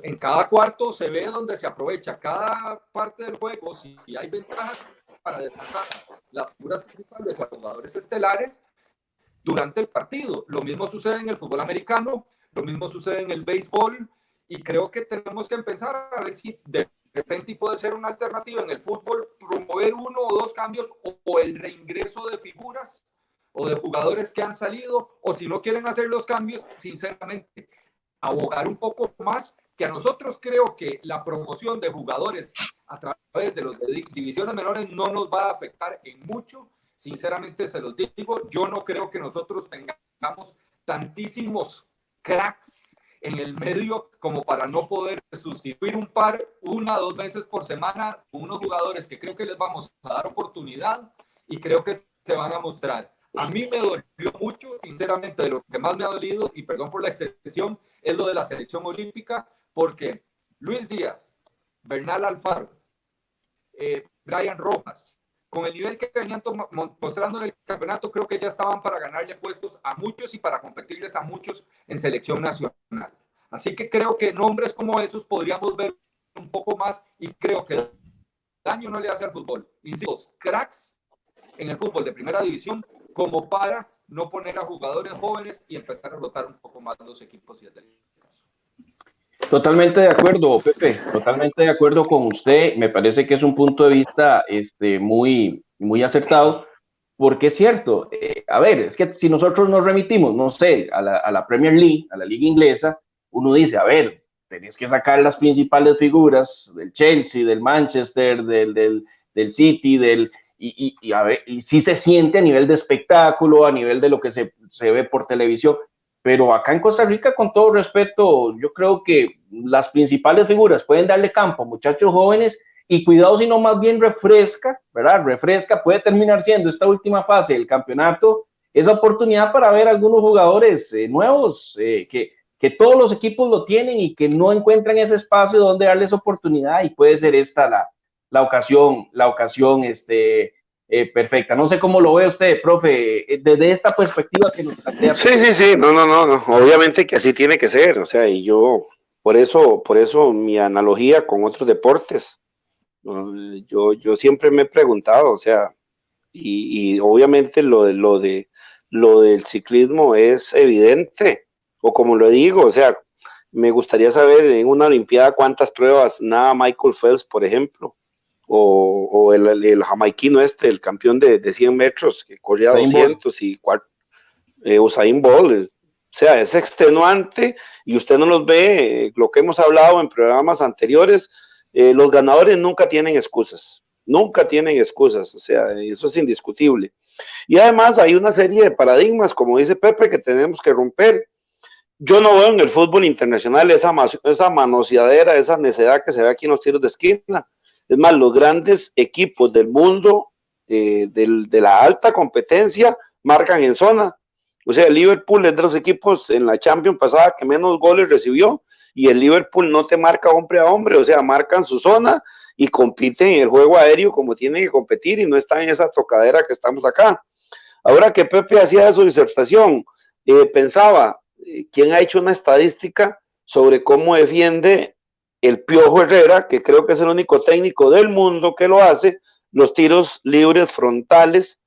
en cada cuarto se ve donde se aprovecha cada parte del juego, si hay ventajas para descansar las figuras principales o jugadores estelares durante el partido. Lo mismo sucede en el fútbol americano, lo mismo sucede en el béisbol, y creo que tenemos que empezar a ver si de repente puede ser una alternativa en el fútbol, promover 1 o 2 cambios o el reingreso de figuras o de jugadores que han salido, o si no quieren hacer los cambios, sinceramente, abogar un poco más, que a nosotros creo que la promoción de jugadores a través de las divisiones menores no nos va a afectar en mucho. Sinceramente se los digo, yo no creo que nosotros tengamos tantísimos cracks en el medio como para no poder sustituir un par 1 o 2 veces por semana con unos jugadores que creo que les vamos a dar oportunidad y creo que se van a mostrar. A mí me dolió mucho, sinceramente, de lo que más me ha dolido, y perdón por la expresión, es lo de la selección olímpica, porque Luis Díaz, Bernal Alfaro, Brian Rojas, con el nivel que venían mostrando en el campeonato, creo que ya estaban para ganarle puestos a muchos y para competirles a muchos en selección nacional. Así que creo que nombres como esos podríamos ver un poco más, y creo que daño no le hace al fútbol. Insisto, cracks en el fútbol de primera división, como para no poner a jugadores jóvenes y empezar a rotar un poco más los equipos y el caso. Totalmente de acuerdo, Pepe, totalmente de acuerdo con usted. Me parece que es un punto de vista muy, muy acertado, porque es cierto. A ver, es que si nosotros nos remitimos, no sé, a la Premier League, a la liga inglesa, uno dice, a ver, tenés que sacar las principales figuras del Chelsea, del Manchester, del City, a ver, y sí se siente a nivel de espectáculo, a nivel de lo que se ve por televisión. Pero acá en Costa Rica, con todo respeto, yo creo que las principales figuras pueden darle campo a muchachos jóvenes, y cuidado si no más bien refresca, ¿verdad? Refresca, puede terminar siendo esta última fase del campeonato esa oportunidad para ver algunos jugadores nuevos, que todos los equipos lo tienen y que no encuentran ese espacio donde darles oportunidad, y puede ser esta la ocasión perfecta. No sé cómo lo ve usted, profe, desde esta perspectiva que nos plantea. Sí, no, obviamente que así tiene que ser, o sea, y yo, por eso mi analogía con otros deportes, yo siempre me he preguntado, o sea, y obviamente lo del ciclismo es evidente, o como lo digo, o sea, me gustaría saber en una olimpiada cuántas pruebas nada Michael Phelps, por ejemplo, o el jamaiquino el campeón de 100 metros, que corría 200 y Usain Bolt, O sea, es extenuante y usted no los ve, lo que hemos hablado en programas anteriores, los ganadores nunca tienen excusas, o sea, eso es indiscutible. Y además hay una serie de paradigmas, como dice Pepe, que tenemos que romper. Yo no veo en el fútbol internacional esa manoseadera, esa necedad que se ve aquí en los tiros de esquina. Es más, los grandes equipos del mundo, de la alta competencia, marcan en zona. O sea, el Liverpool es de los equipos en la Champions pasada que menos goles recibió, y el Liverpool no te marca hombre a hombre, o sea, marcan su zona y compiten en el juego aéreo como tienen que competir y no están en esa tocadera que estamos acá. Ahora que Pepe hacía su disertación, pensaba, ¿quién ha hecho una estadística sobre cómo defiende el Piojo Herrera, que creo que es el único técnico del mundo que lo hace, los tiros libres frontales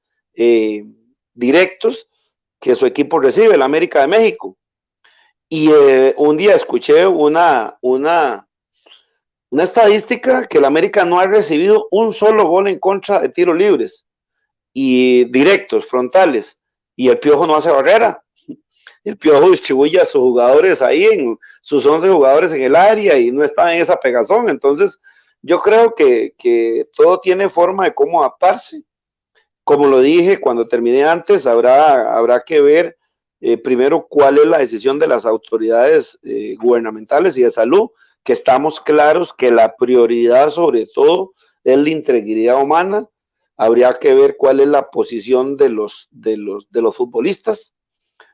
directos que su equipo recibe, el América de México? Y un día escuché una estadística que el América no ha recibido un solo gol en contra de tiros libres y directos, frontales, y el Piojo no hace barrera. El Piojo distribuye a sus jugadores ahí, en sus 11 jugadores en el área, y no está en esa pegazón. Entonces, yo creo que todo tiene forma de cómo adaptarse. Como lo dije cuando terminé antes, habrá que ver primero cuál es la decisión de las autoridades gubernamentales y de salud, que estamos claros que la prioridad sobre todo es la integridad humana. Habría que ver cuál es la posición de los futbolistas,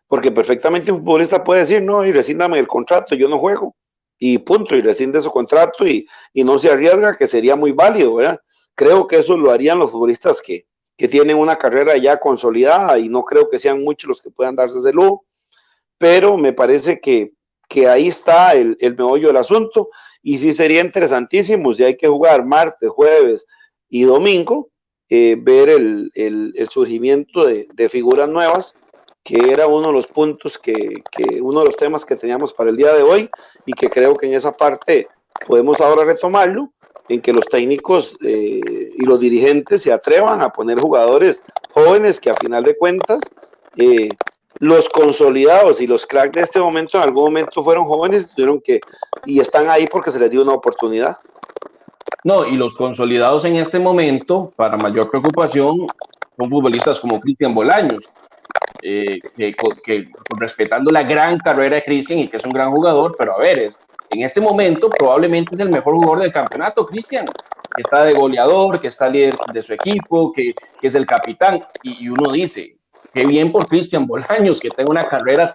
porque perfectamente un futbolista puede decir, no, y rescíndame el contrato, yo no juego, y punto, y rescinde su contrato y no se arriesga, que sería muy válido, ¿verdad? Creo que eso lo harían los futbolistas que tienen una carrera ya consolidada, y no creo que sean muchos los que puedan darse ese lujo, pero me parece que ahí está el meollo del asunto, y sí sería interesantísimo, si hay que jugar martes, jueves y domingo, ver el surgimiento de figuras nuevas, que era uno de los puntos uno de los temas que teníamos para el día de hoy, y que creo que en esa parte podemos ahora retomarlo, en que los técnicos y los dirigentes se atrevan a poner jugadores jóvenes que a final de cuentas los consolidados y los cracks de este momento en algún momento fueron jóvenes y están ahí porque se les dio una oportunidad. No, y los consolidados en este momento, para mayor preocupación, son futbolistas como Cristian Bolaños, que respetando la gran carrera de Cristian, y que es un gran jugador, pero a ver, en este momento probablemente es el mejor jugador del campeonato, Cristian, que está de goleador, que está líder de su equipo, que es el capitán, y uno dice, qué bien por Cristian Bolaños, que tenga una carrera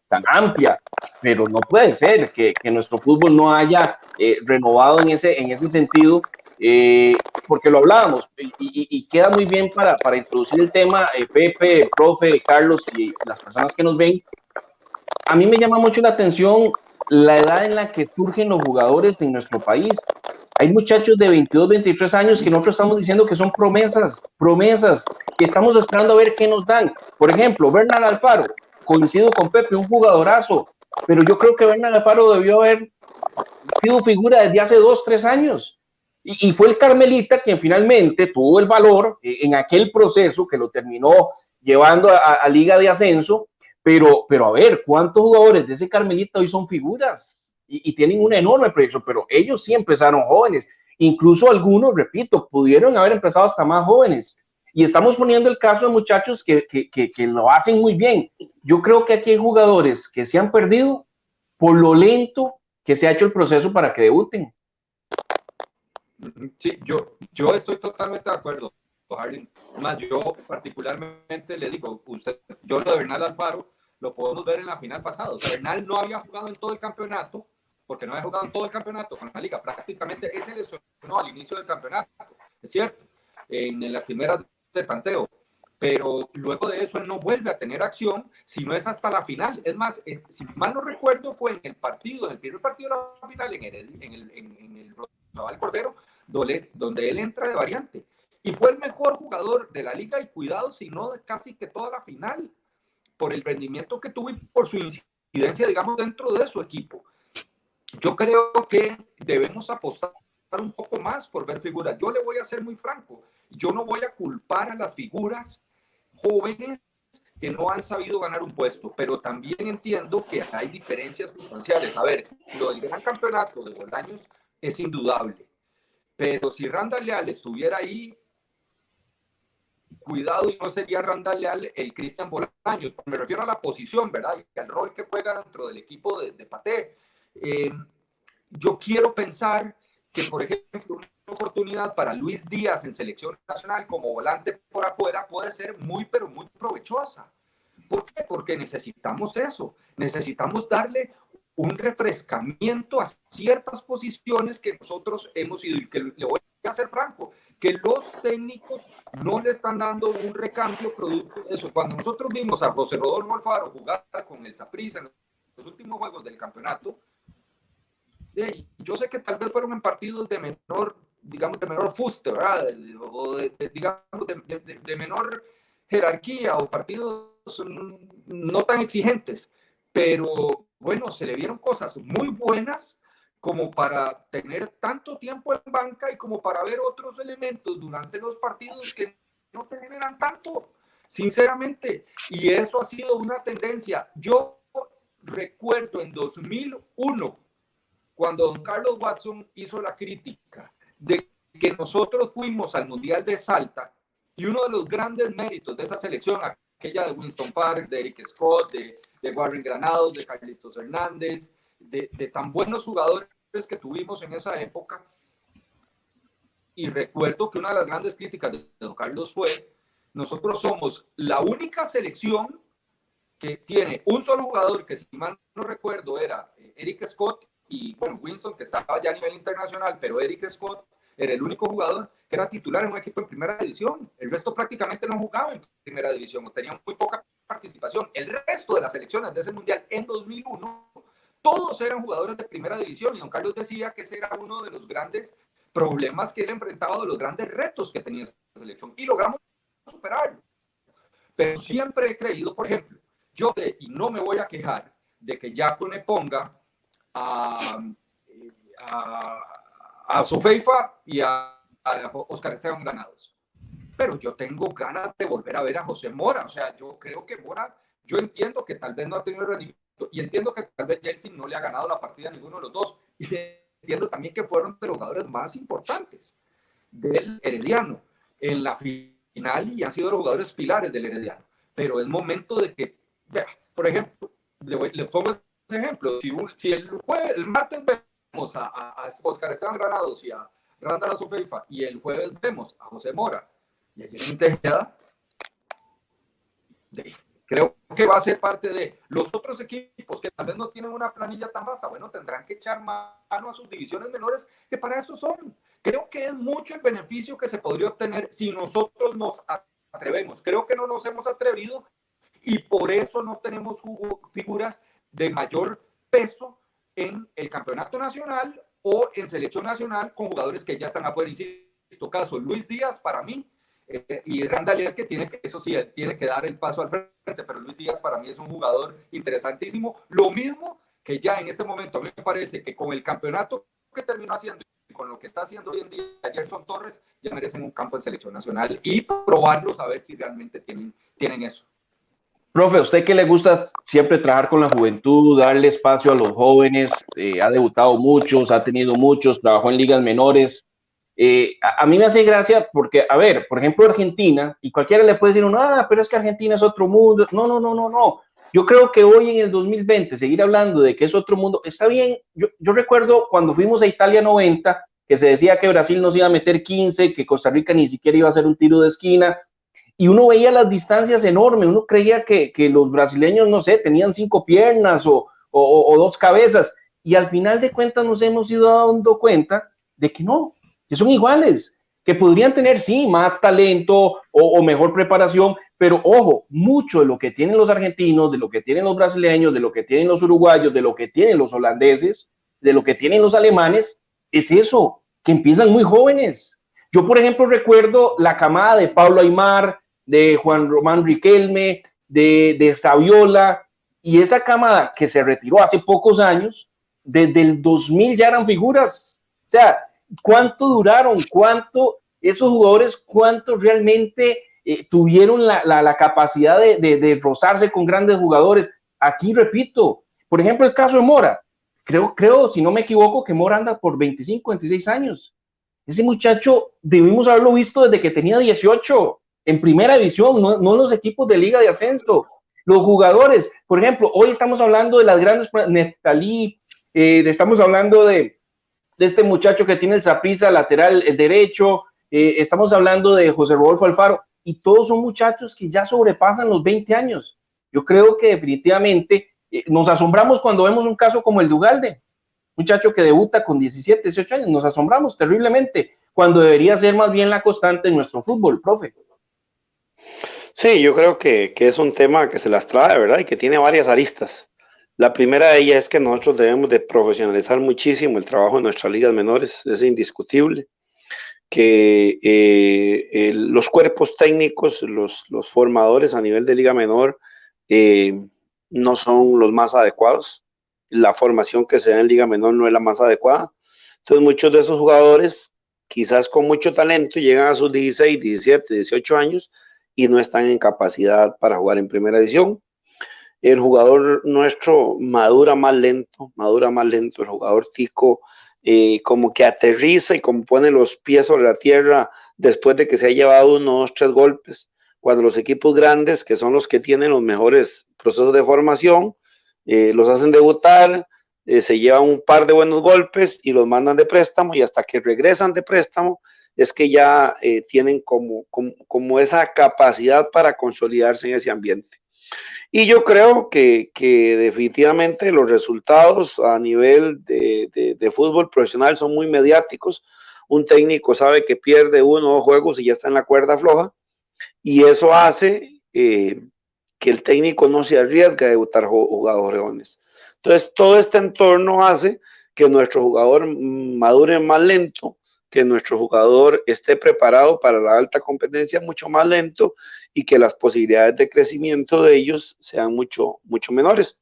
tan amplia, pero no puede ser que nuestro fútbol no haya renovado en ese sentido, porque lo hablábamos, y queda muy bien para introducir el tema, Pepe, profe, Carlos y las personas que nos ven. A mí me llama mucho la atención la edad en la que surgen los jugadores en nuestro país. Hay muchachos de 22, 23 años que nosotros estamos diciendo que son promesas, que estamos esperando a ver qué nos dan. Por ejemplo, Bernal Alfaro, coincido con Pepe, un jugadorazo, pero yo creo que Bernal Alfaro debió haber sido figura desde hace 2, 3 años. Y fue el Carmelita quien finalmente tuvo el valor en aquel proceso que lo terminó llevando a Liga de Ascenso, pero a ver, ¿cuántos jugadores de ese Carmelita hoy son figuras? Y tienen una enorme proyección, pero ellos sí empezaron jóvenes, incluso algunos, repito, pudieron haber empezado hasta más jóvenes. Y estamos poniendo el caso de muchachos que lo hacen muy bien. Yo creo que aquí hay jugadores que se han perdido por lo lento que se ha hecho el proceso para que debuten. Sí, yo estoy totalmente de acuerdo, Harley. Más, yo particularmente le digo, yo lo de Bernal Alfaro lo podemos ver en la final pasada. O sea, Bernal no había jugado en todo el campeonato, porque no había jugado en todo el campeonato con la liga. Prácticamente ese lesionó al inicio del campeonato, es cierto, en las primeras de tanteo. Pero luego de eso él no vuelve a tener acción, si no es hasta la final. Es más, si mal no recuerdo, fue en el primer partido de la final, en el Rosabal Cordero, donde él entra de variante. Y fue el mejor jugador de la liga, y cuidado, si no de casi que toda la final, por el rendimiento que tuvo y por su incidencia, digamos, dentro de su equipo. Yo creo que debemos apostar un poco más por ver figuras. Yo le voy a ser muy franco, yo no voy a culpar a las figuras jóvenes que no han sabido ganar un puesto, pero también entiendo que hay diferencias sustanciales. A ver, lo del gran campeonato de Bolaños es indudable, pero si Randall Leal estuviera ahí, cuidado, y no sería Randall Leal el Cristian Bolaños. Me refiero a la posición, ¿verdad? Y al rol que juega dentro del equipo de Paté. Yo quiero pensar que, por ejemplo, una oportunidad para Luis Díaz en selección nacional como volante por afuera puede ser muy, pero muy provechosa. ¿Por qué? Porque necesitamos eso. Necesitamos darle un refrescamiento a ciertas posiciones que nosotros hemos ido, y que le voy a ser franco, que los técnicos no le están dando un recambio producto de eso. Cuando nosotros vimos a José Rodolfo Alfaro jugar con el Saprissa en los últimos juegos del campeonato, yo sé que tal vez fueron en partidos de menor, digamos, de menor fuste, ¿verdad? O de menor jerarquía, o partidos no tan exigentes, pero bueno, se le vieron cosas muy buenas como para tener tanto tiempo en banca y como para ver otros elementos durante los partidos que no te generan tanto, sinceramente. Y eso ha sido una tendencia. Yo recuerdo en 2001, cuando don Carlos Watson hizo la crítica de que nosotros fuimos al Mundial de Salta, y uno de los grandes méritos de esa selección, aquella de Winston Parks, de Eric Scott, de Warren Granados, de Carlitos Hernández, de tan buenos jugadores que tuvimos en esa época. Y recuerdo que una de las grandes críticas de don Carlos fue: nosotros somos la única selección que tiene un solo jugador, que si mal no recuerdo era Eric Scott, y bueno, Winston, que estaba ya a nivel internacional, pero Eric Scott era el único jugador que era titular en un equipo en primera división. El resto prácticamente no jugaba en primera división, o tenían muy poca participación. El resto de las selecciones de ese mundial en 2001, todos eran jugadores de primera división, y don Carlos decía que ese era uno de los grandes problemas que él enfrentaba, de los grandes retos que tenía esta selección, y logramos superarlo. Pero siempre he creído, por ejemplo, y no me voy a quejar de que Yacone ponga a Sofeifa y a Oscar Esteban Granados, pero yo tengo ganas de volver a ver a José Mora. O sea, yo creo que Mora, yo entiendo que tal vez no ha tenido rendimiento, y entiendo que tal vez Jelsin no le ha ganado la partida a ninguno de los dos, y entiendo también que fueron de los jugadores más importantes del Herediano en la final, y han sido los jugadores pilares del Herediano. Pero es momento de que, vea, por ejemplo, le pongo ese ejemplo: si el martes vemos a Oscar Esteban Granados y a Randall Sofeifa, y el jueves vemos a José Mora y a Jelsin Tejeda, creo que va a ser parte de los otros equipos que tal vez no tienen una planilla tan vasta. Bueno, tendrán que echar mano a sus divisiones menores, que para eso son. Creo que es mucho el beneficio que se podría obtener si nosotros nos atrevemos. Creo que no nos hemos atrevido, y por eso no tenemos figuras de mayor peso en el campeonato nacional o en selección nacional, con jugadores que ya están afuera. Insisto, caso Luis Díaz para mí, y Randall Leal, que tiene que, eso sí, tiene que dar el paso al frente, pero Luis Díaz para mí es un jugador interesantísimo. Lo mismo que ya en este momento a mí me parece que con el campeonato que terminó haciendo y con lo que está haciendo hoy en día Gerson Torres, ya merecen un campo en selección nacional, y probarlos a ver si realmente tienen eso. Profe, ¿a usted que le gusta siempre trabajar con la juventud, darle espacio a los jóvenes? Ha debutado muchos, ha tenido muchos, trabajó en ligas menores. A mí me hace gracia porque, a ver, por ejemplo, Argentina, y cualquiera le puede decir, pero es que Argentina es otro mundo. No. Yo creo que hoy en el 2020, seguir hablando de que es otro mundo, está bien. Yo recuerdo cuando fuimos a Italia 90, que se decía que Brasil nos iba a meter 15, que Costa Rica ni siquiera iba a hacer un tiro de esquina, y uno veía las distancias enormes. Uno creía que los brasileños, no sé, tenían 5 piernas o 2 cabezas, y al final de cuentas nos hemos ido dando cuenta de que no, que son iguales, que podrían tener, sí, más talento o mejor preparación, pero ojo, mucho de lo que tienen los argentinos, de lo que tienen los brasileños, de lo que tienen los uruguayos, de lo que tienen los holandeses, de lo que tienen los alemanes, es eso, que empiezan muy jóvenes. Yo, por ejemplo, recuerdo la camada de Pablo Aimar, de Juan Román Riquelme, de Saviola, y esa camada que se retiró hace pocos años, desde el 2000 ya eran figuras. O sea, ¿cuánto duraron? ¿Cuánto esos jugadores, cuánto realmente tuvieron la capacidad de rozarse con grandes jugadores. Aquí repito, por ejemplo, el caso de Mora. Creo, si no me equivoco, que Mora anda por 25, 26 años. Ese muchacho debimos haberlo visto desde que tenía 18 en primera división, no en los equipos de liga de ascenso. Los jugadores, por ejemplo, hoy estamos hablando de las grandes, Neftalí, estamos hablando de este muchacho que tiene el Saprissa lateral el derecho, estamos hablando de José Rodolfo Alfaro, y todos son muchachos que ya sobrepasan los 20 años. Yo creo que definitivamente nos asombramos cuando vemos un caso como el de Ugalde, muchacho que debuta con 17, 18 años, nos asombramos terriblemente, cuando debería ser más bien la constante en nuestro fútbol, profe. Sí, yo creo que es un tema que se las trae, ¿verdad? Y que tiene varias aristas. La primera de ellas es que nosotros debemos de profesionalizar muchísimo el trabajo en nuestras ligas menores, es indiscutible. Que los cuerpos técnicos, los formadores a nivel de liga menor no son los más adecuados. La formación que se da en liga menor no es la más adecuada. Entonces muchos de esos jugadores, quizás con mucho talento, llegan a sus 16, 17, 18 años y no están en capacidad para jugar en primera división. El jugador nuestro madura más lento, el jugador tico como que aterriza y como pone los pies sobre la tierra después de que se ha llevado 1, 2, 3 golpes, cuando los equipos grandes, que son los que tienen los mejores procesos de formación, los hacen debutar, se llevan un par de buenos golpes y los mandan de préstamo, y hasta que regresan de préstamo es que ya tienen como esa capacidad para consolidarse en ese ambiente. Y yo creo que definitivamente los resultados a nivel de fútbol profesional son muy mediáticos. Un técnico sabe que pierde 1 o 2 juegos y ya está en la cuerda floja, y eso hace que el técnico no se arriesgue a debutar jugadores jóvenes. Entonces, todo este entorno hace que nuestro jugador madure más lento, que nuestro jugador esté preparado para la alta competencia mucho más lento, y que las posibilidades de crecimiento de ellos sean mucho menores.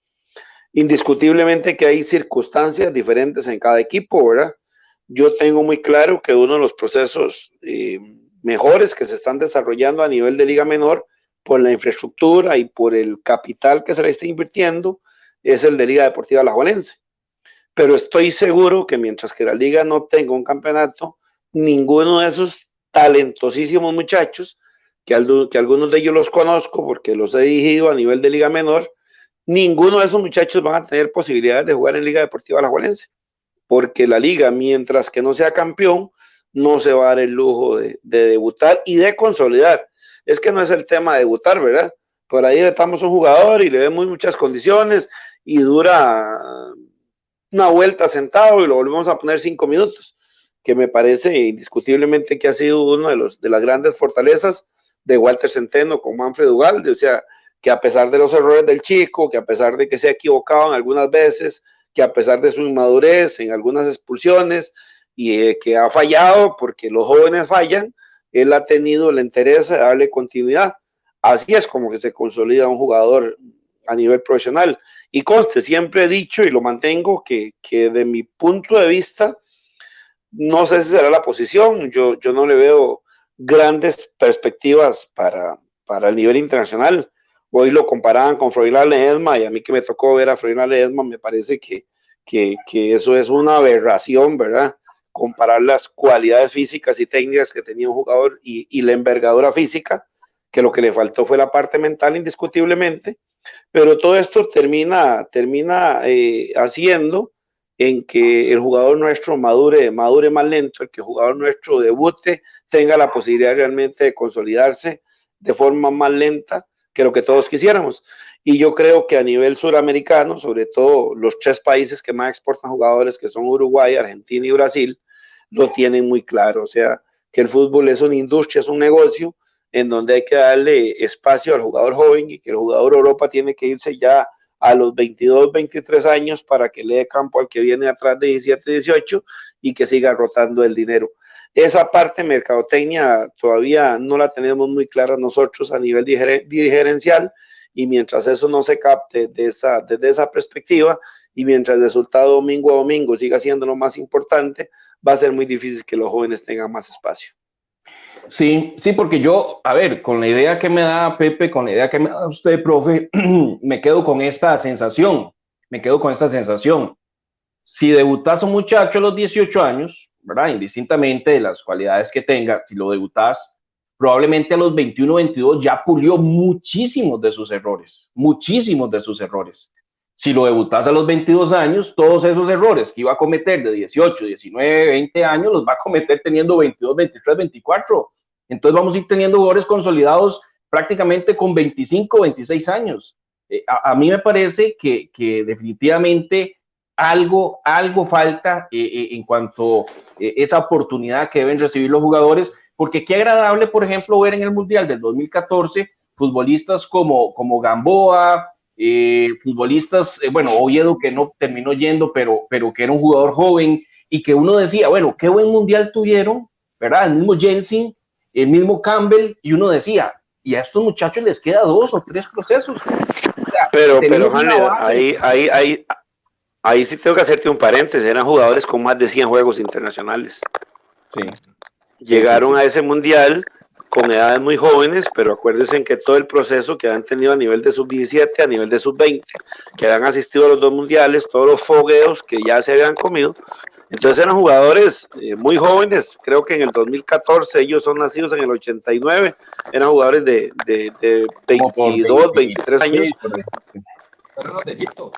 Indiscutiblemente que hay circunstancias diferentes en cada equipo, ¿verdad? Yo tengo muy claro que uno de los procesos mejores que se están desarrollando a nivel de liga menor, por la infraestructura y por el capital que se le está invirtiendo, es el de Liga Deportiva Alajuelense. Pero estoy seguro que mientras que la liga no tenga un campeonato, ninguno de esos talentosísimos muchachos, que algunos de ellos los conozco porque los he dirigido a nivel de liga menor, ninguno de esos muchachos van a tener posibilidades de jugar en Liga Deportiva Alajuelense, porque la liga, mientras que no sea campeón, no se va a dar el lujo de debutar y de consolidar. Es que no es el tema de debutar, ¿verdad? Por ahí estamos un jugador y le vemos muchas condiciones y dura una vuelta sentado y lo volvemos a poner 5 minutos, que me parece indiscutiblemente que ha sido uno de las grandes fortalezas de Walter Centeno con Manfred Ugalde. O sea, que a pesar de los errores del chico, que a pesar de que se ha equivocado en algunas veces, que a pesar de su inmadurez en algunas expulsiones y que ha fallado, porque los jóvenes fallan, él ha tenido el interés de darle continuidad. Así es como que se consolida un jugador a nivel profesional. Y conste, siempre he dicho y lo mantengo que de mi punto de vista, no sé si será la posición, yo no le veo grandes perspectivas para el nivel internacional. Hoy lo comparaban con Froilán Ledesma, y a mí que me tocó ver a Froilán Ledesma, me parece que eso es una aberración, ¿verdad? Comparar las cualidades físicas y técnicas que tenía un jugador y la envergadura física, que lo que le faltó fue la parte mental indiscutiblemente, pero todo esto termina haciendo en que el jugador nuestro madure más lento, el que el jugador nuestro debute, tenga la posibilidad realmente de consolidarse de forma más lenta que lo que todos quisiéramos. Y yo creo que a nivel suramericano, sobre todo los 3 países que más exportan jugadores, que son Uruguay, Argentina y Brasil, lo tienen muy claro. O sea, que el fútbol es una industria, es un negocio en donde hay que darle espacio al jugador joven, y que el jugador Europa tiene que irse ya a los 22, 23 años para que le dé campo al que viene atrás de 17, 18 y que siga rotando el dinero. Esa parte mercadotecnia todavía no la tenemos muy clara nosotros a nivel dirigencial, y mientras eso no se capte desde esa perspectiva, y mientras el resultado domingo a domingo siga siendo lo más importante, va a ser muy difícil que los jóvenes tengan más espacio. Sí, sí, porque yo, a ver, con la idea que me da Pepe, con la idea que me da usted, profe, me quedo con esta sensación, me quedo con esta sensación. Si debutas a un muchacho a los 18 años, ¿verdad? Indistintamente de las cualidades que tenga, si lo debutas, probablemente a los 21, 22 ya pulió muchísimos de sus errores. Si lo debutas a los 22 años, todos esos errores que iba a cometer de 18, 19, 20 años, los va a cometer teniendo 22, 23, 24. Entonces vamos a ir teniendo jugadores consolidados prácticamente con 25, 26 años. A mí me parece que definitivamente algo falta en cuanto a esa oportunidad que deben recibir los jugadores, porque qué agradable, por ejemplo, ver en el Mundial del 2014 futbolistas como Gamboa, futbolistas, bueno, Oviedo que no terminó yendo, pero que era un jugador joven y que uno decía, bueno, qué buen Mundial tuvieron, ¿verdad? El mismo Jensen, el mismo Campbell, y uno decía, y a estos muchachos les queda 2 o 3 procesos. O sea, pero Hanley, ahí sí tengo que hacerte un paréntesis, eran jugadores con más de 100 juegos internacionales. Sí. Llegaron a ese mundial con edades muy jóvenes, pero acuérdense que todo el proceso que han tenido a nivel de sub-17, a nivel de sub-20, que han asistido a los 2 mundiales, todos los fogueos que ya se habían comido, entonces eran jugadores muy jóvenes, creo que en el 2014, ellos son nacidos en el 89, eran jugadores de 22, 23 años,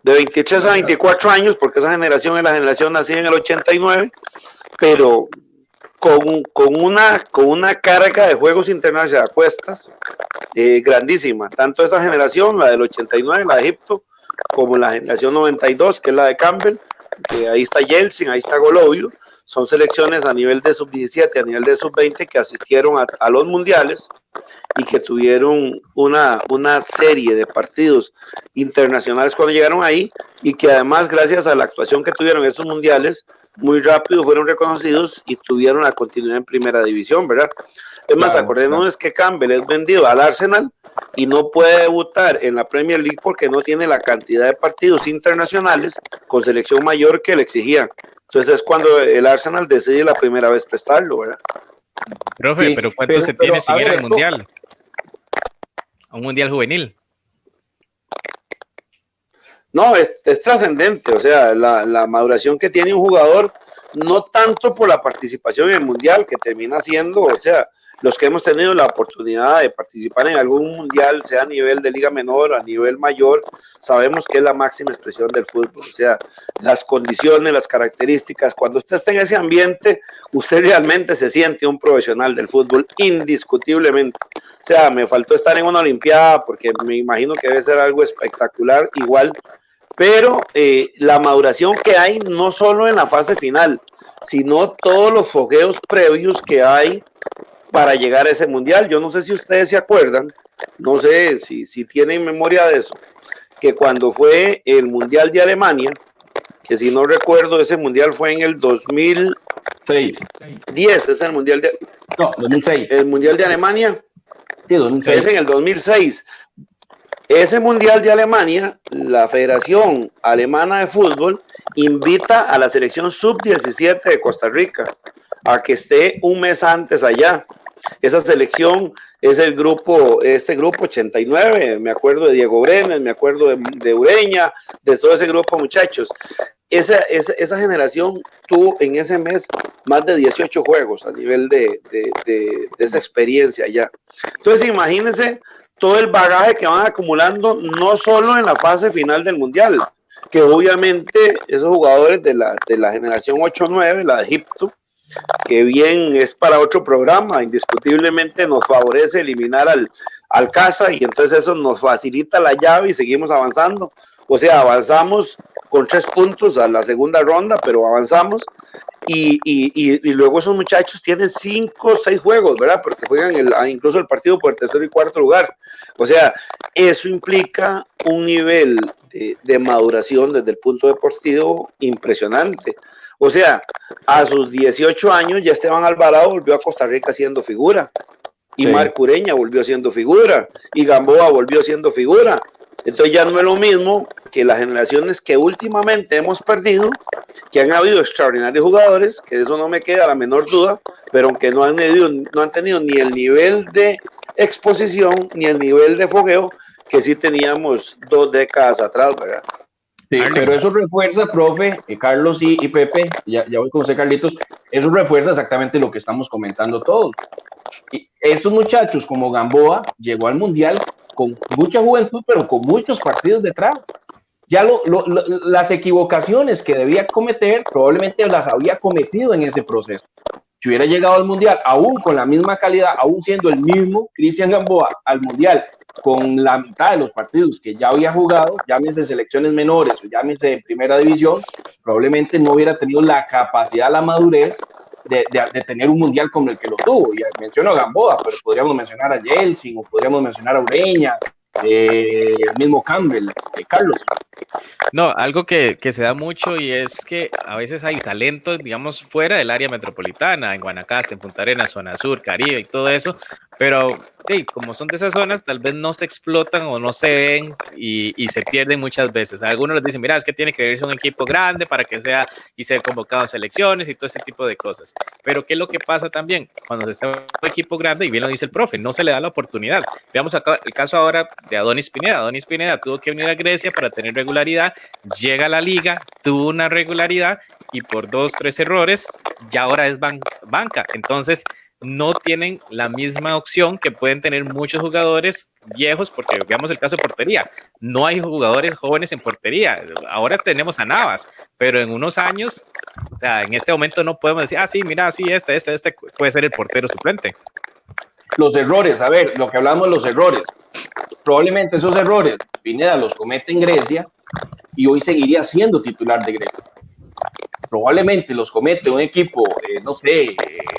de 23 a 24 años, porque esa generación es la generación nacida en el 89, pero con una carga de juegos internacionales a cuestas grandísima, tanto esa generación, la del 89, la de Egipto, como la generación 92, que es la de Campbell, que ahí está Yeltsin, ahí está Golovio, son selecciones a nivel de sub-17, a nivel de sub-20 que asistieron a los mundiales y que tuvieron una serie de partidos internacionales cuando llegaron ahí, y que además, gracias a la actuación que tuvieron en esos mundiales, muy rápido fueron reconocidos y tuvieron la continuidad en primera división, ¿verdad? Es más, acordémonos que Campbell es vendido al Arsenal y no puede debutar en la Premier League porque no tiene la cantidad de partidos internacionales con selección mayor que le exigían. Entonces es cuando el Arsenal decide la primera vez prestarlo, ¿verdad? Profe, sí, pero ¿cuánto se tiene sin ir al mundial? A un mundial juvenil. No, es trascendente, o sea, la maduración que tiene un jugador, no tanto por la participación en el mundial, que termina siendo, o sea, los que hemos tenido la oportunidad de participar en algún mundial, sea a nivel de liga menor, a nivel mayor, sabemos que es la máxima expresión del fútbol, o sea, las condiciones, las características, cuando usted está en ese ambiente, usted realmente se siente un profesional del fútbol, indiscutiblemente. O sea, me faltó estar en una olimpiada, porque me imagino que debe ser algo espectacular, igual, pero la maduración que hay, no solo en la fase final, sino todos los fogueos previos que hay para llegar a ese mundial. Yo no sé si ustedes se acuerdan, no sé si tienen memoria de eso, que cuando fue el mundial de Alemania, que si no recuerdo, ese mundial fue en el 2006. 10 es el mundial de... No, 2006. El mundial de Alemania. Sí, 2006. Es en el 2006. Ese mundial de Alemania, la Federación Alemana de Fútbol invita a la selección sub-17 de Costa Rica a que esté un mes antes allá. Esa selección es el grupo, este grupo 89, me acuerdo de Diego Brenes, me acuerdo de Ureña, de todo ese grupo de muchachos. Esa generación tuvo en ese mes más de 18 juegos a nivel de esa experiencia allá. Entonces imagínense todo el bagaje que van acumulando, no solo en la fase final del mundial, que obviamente esos jugadores de la generación 8-9, la de Egipto, que bien es para otro programa, indiscutiblemente nos favorece eliminar al Casa, y entonces eso nos facilita la llave y seguimos avanzando. O sea, avanzamos con 3 puntos a la segunda ronda, pero avanzamos, y luego esos muchachos tienen 5 o 6 juegos, ¿verdad? Porque juegan incluso el partido por el tercer y cuarto lugar. O sea, eso implica un nivel de maduración desde el punto deportivo impresionante. O sea, a sus 18 años ya Esteban Alvarado volvió a Costa Rica siendo figura, y sí. Marco Ureña volvió siendo figura, y Gamboa volvió siendo figura. Entonces ya no es lo mismo que las generaciones que últimamente hemos perdido, que han habido extraordinarios jugadores, que de eso no me queda la menor duda, pero aunque no han tenido ni el nivel de exposición ni el nivel de fogueo que sí teníamos 2 décadas atrás, ¿verdad? Sí, pero eso refuerza, profe, Carlos y Pepe, ya voy con usted, Carlitos, eso refuerza exactamente lo que estamos comentando todos. Y esos muchachos como Gamboa llegó al Mundial con mucha juventud, pero con muchos partidos detrás. Ya las equivocaciones que debía cometer, probablemente las había cometido en ese proceso. Si hubiera llegado al Mundial, aún con la misma calidad, aún siendo el mismo Cristian Gamboa al Mundial, con la mitad de los partidos que ya había jugado, llámese selecciones menores o llámese en primera división, probablemente no hubiera tenido la capacidad, la madurez de tener un Mundial como el que lo tuvo. Y menciono a Gamboa, pero podríamos mencionar a Jelsin o podríamos mencionar a Ureña, el mismo Campbell, Carlos. No, algo que se da mucho y es que a veces hay talentos, digamos, fuera del área metropolitana, en Guanacaste, en Punta Arenas, zona sur, Caribe y todo eso, pero hey, como son de esas zonas, tal vez no se explotan o no se ven y se pierden muchas veces. Algunos les dicen, mira, es que tiene que irse un equipo grande para que sea y ser convocado a selecciones y todo ese tipo de cosas. Pero ¿qué es lo que pasa también? Cuando se está en un equipo grande, y bien lo dice el profe, no se le da la oportunidad. Veamos acá el caso ahora de Adonis Pineda. Adonis Pineda tuvo que venir a Grecia para tener regularidad, llega a la liga, tuvo una regularidad y por 2, 3 errores ya ahora es banca. Entonces no tienen la misma opción que pueden tener muchos jugadores viejos, porque veamos el caso de portería, no hay jugadores jóvenes en portería, ahora tenemos a Navas, pero en unos años, o sea, en este momento no podemos decir, sí, mira, sí, este puede ser el portero suplente. Los errores, a ver, lo que hablamos de los errores, probablemente esos errores Pineda los comete en Grecia y hoy seguiría siendo titular de Grecia. Probablemente los comete un equipo, no sé,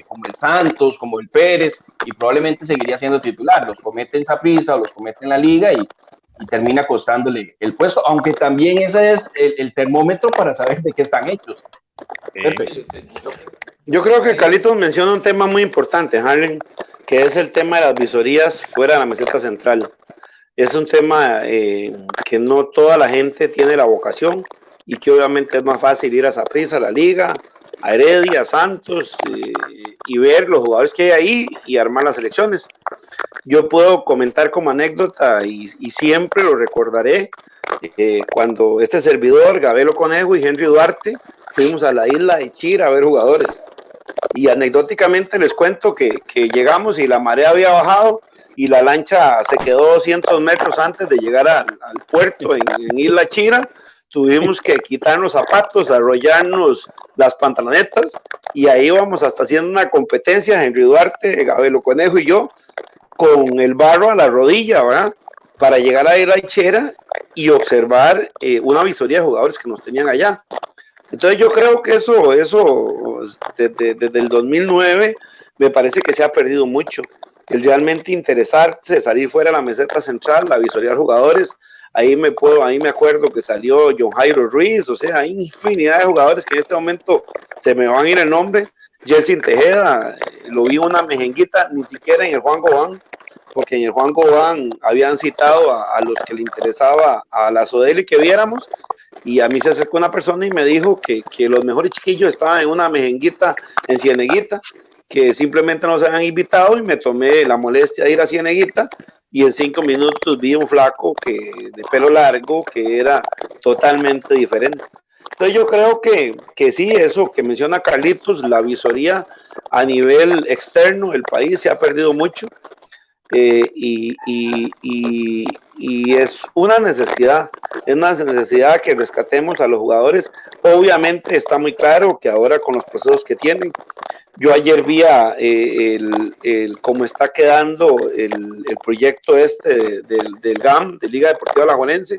como el Santos, como el Pérez, y probablemente seguiría siendo titular. Los comete en Saprissa o los comete en la Liga y termina costándole el puesto, aunque también ese es el termómetro para saber de qué están hechos. Yo creo que Carlitos menciona un tema muy importante, Harlem, que es el tema de las visorías fuera de la meseta central. Es un tema que no toda la gente tiene la vocación y que obviamente es más fácil ir a Saprissa, a la Liga, a Heredia, a Santos y ver los jugadores que hay ahí y armar las selecciones. Yo puedo comentar como anécdota y siempre lo recordaré, cuando este servidor, Gabelo Conejo y Henry Duarte, fuimos a la isla de Chira a ver jugadores. Y anecdóticamente les cuento que llegamos y la marea había bajado y la lancha se quedó 200 metros antes de llegar al puerto en Isla Chira. Tuvimos que quitar los zapatos, arrollarnos las pantalonetas y ahí íbamos hasta haciendo una competencia, Henry Duarte, Gabelo Conejo y yo, con el barro a la rodilla, ¿verdad? Para llegar a Isla Chira y observar una visoría de jugadores que nos tenían allá. Entonces yo creo que eso desde el 2009 me parece que se ha perdido mucho. El realmente interesarse, salir fuera de la meseta central, la visoría de jugadores. Ahí me acuerdo que salió John Jairo Ruiz, o sea, hay infinidad de jugadores que en este momento se me van a ir el nombre. Jelsin Tejeda, lo vi una mejenguita, ni siquiera en el Juan Gobán, porque en el Juan Gobán habían citado a los que le interesaba a la Sodeli que viéramos, y a mí se acercó una persona y me dijo que los mejores chiquillos estaban en una mejenguita en Cieneguita, que simplemente nos habían invitado y me tomé la molestia de ir a Cieneguita y en 5 minutos vi un flaco de pelo largo que era totalmente diferente. Entonces yo creo que sí, eso que menciona Carlitos, la visoría a nivel externo del país se ha perdido mucho. Y es una necesidad que rescatemos a los jugadores. Obviamente está muy claro que ahora con los procesos que tienen, yo ayer vi cómo está quedando el proyecto del GAM, de Liga Deportiva Alajuelense,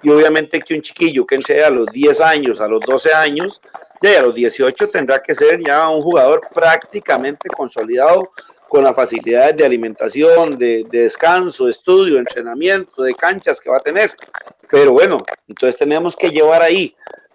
y obviamente que un chiquillo que entre a los 10 años, a los 12 años, ya a los 18 tendrá que ser ya un jugador prácticamente consolidado, con las facilidades de alimentación, de descanso, de estudio, de entrenamiento, de canchas que va a tener. Pero bueno, entonces tenemos que llevar ahí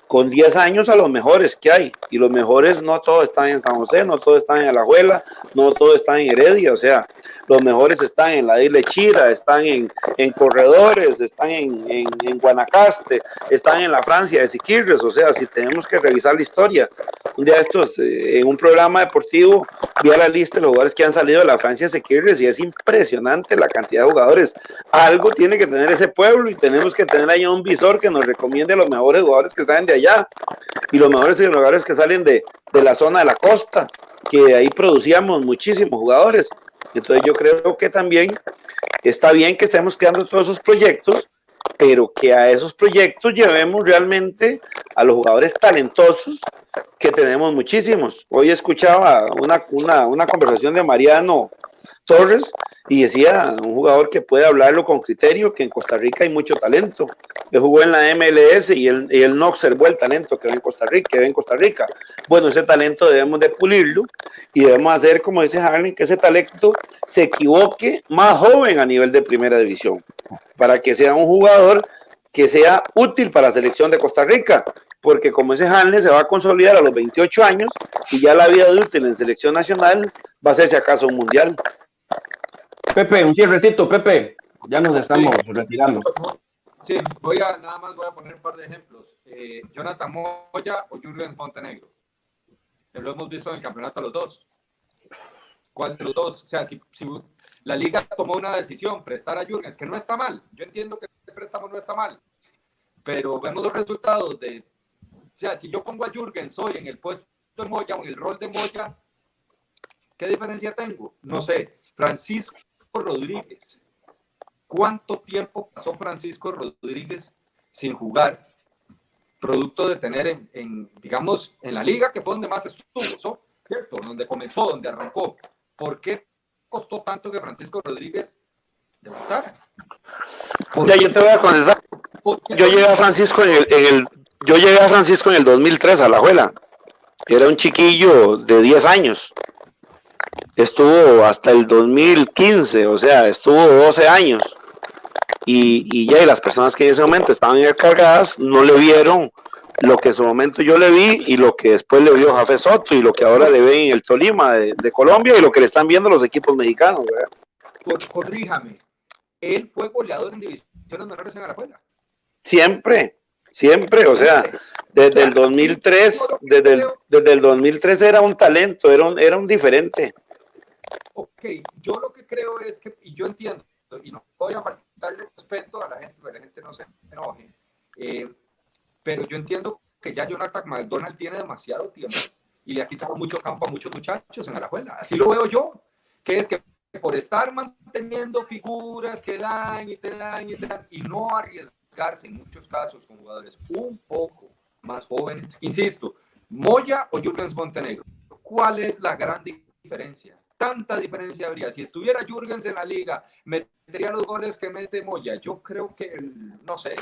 con 10 años a los mejores que hay. Y los mejores no todos están en San José, no todos están en Alajuela, no todos están en Heredia. O sea, los mejores están en la isla Chira, están en Corredores, están en Guanacaste, están en la Francia de Siquirres. O sea, si tenemos que revisar la historia, un día estos, en un programa deportivo, vi a la lista de los jugadores que han salido de la Francia de Siquirres y es impresionante la cantidad de jugadores. Algo tiene que tener ese pueblo y tenemos que tener ahí un visor que nos recomiende los mejores jugadores que salen de allá y los mejores jugadores que salen de la zona de la costa, que ahí producíamos muchísimos jugadores. Entonces yo creo que también está bien que estemos creando todos esos proyectos, pero que a esos proyectos llevemos realmente a los jugadores talentosos, que tenemos muchísimos. Hoy escuchaba una conversación de Mariano Torres y decía, un jugador que puede hablarlo con criterio, que en Costa Rica hay mucho talento. Él jugó en la MLS y él no observó el talento que ve en Costa Rica. Bueno, ese talento debemos de pulirlo y debemos hacer, como dice Harley, que ese talento se equivoque más joven a nivel de primera división, para que sea un jugador que sea útil para la selección de Costa Rica, porque como dice Hanley, se va a consolidar a los 28 años y ya la vida de útil en selección nacional va a ser si acaso un mundial. Pepe, un cierrecito, Pepe, ya nos estamos retirando. Sí, nada más voy a poner un par de ejemplos. Jonathan Moya o Jürgens Montenegro. Lo hemos visto en el campeonato a los dos. ¿Cuál de los dos? O sea, si la liga tomó una decisión, prestar a Jürgens, que no está mal. Yo entiendo que el préstamo no está mal. Pero vemos los resultados de... O sea, si yo pongo a Jürgens hoy en el puesto de Moya o en el rol de Moya, ¿qué diferencia tengo? No sé. Francisco Rodríguez. ¿Cuánto tiempo pasó Francisco Rodríguez sin jugar? Producto de tener digamos, en la liga, que fue donde más estuvo, ¿cierto? Donde comenzó, donde arrancó. ¿Por qué costó tanto que Francisco Rodríguez debutara? Ya, yo te voy a contestar. Yo llegué a Francisco en el 2003 a Alajuela. Era un chiquillo de 10 años. Estuvo hasta el 2015, o sea, estuvo 12 años. Y ya, y las personas que en ese momento estaban encargadas no le vieron lo que en su momento yo le vi y lo que después le vio Jafé Soto y lo que ahora le ven en el Tolima de Colombia y lo que le están viendo los equipos mexicanos, ¿verdad? Corríjame, él fue goleador en divisiones menores en Alajuela. Siempre, o sea, desde el 2003, desde el 2003 era un talento, era un diferente. Ok, yo lo que creo es que, y yo entiendo, y no voy a faltarle respeto a la gente, porque la gente no se enoje, pero yo entiendo que ya Jonathan McDonald tiene demasiado tiempo y le ha quitado mucho campo a muchos muchachos en Alajuela. Así lo veo yo, que es que por estar manteniendo figuras que dan y no arriesgarse en muchos casos con jugadores un poco más jóvenes, insisto, Moya o Jürgens Montenegro, ¿cuál es la gran diferencia? Tanta diferencia habría. Si estuviera Jürgens en la liga, metería los goles que mete Moya. Yo creo que, no sé,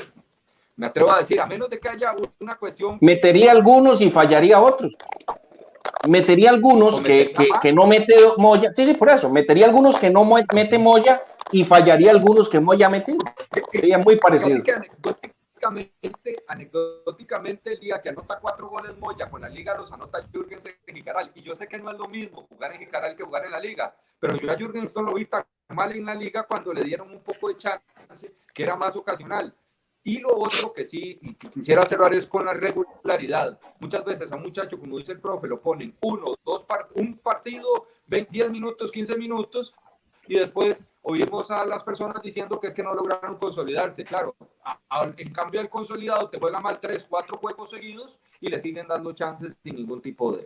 me atrevo a decir, a menos de que haya una cuestión... Metería algunos y fallaría otros. Metería algunos que no mete Moya. Sí, por eso. Metería algunos que no mete Moya y fallaría algunos que Moya mete. Sería muy parecido. Anecdóticamente, el día que anota 4 goles Moya con la liga los anota Jürgens en Jicaral, y yo sé que no es lo mismo jugar en Jicaral que jugar en la liga, pero yo a Jürgens no lo vi tan mal en la liga cuando le dieron un poco de chance, que era más ocasional. Y lo otro que sí y que quisiera cerrar es con la regularidad. Muchas veces a un muchacho, como dice el profe, lo ponen un partido, 10 minutos, 15 minutos, y después oímos a las personas diciendo que es que no lograron consolidarse. Claro, en cambio el consolidado te juega mal 3, 4 juegos seguidos y le siguen dando chances sin ningún tipo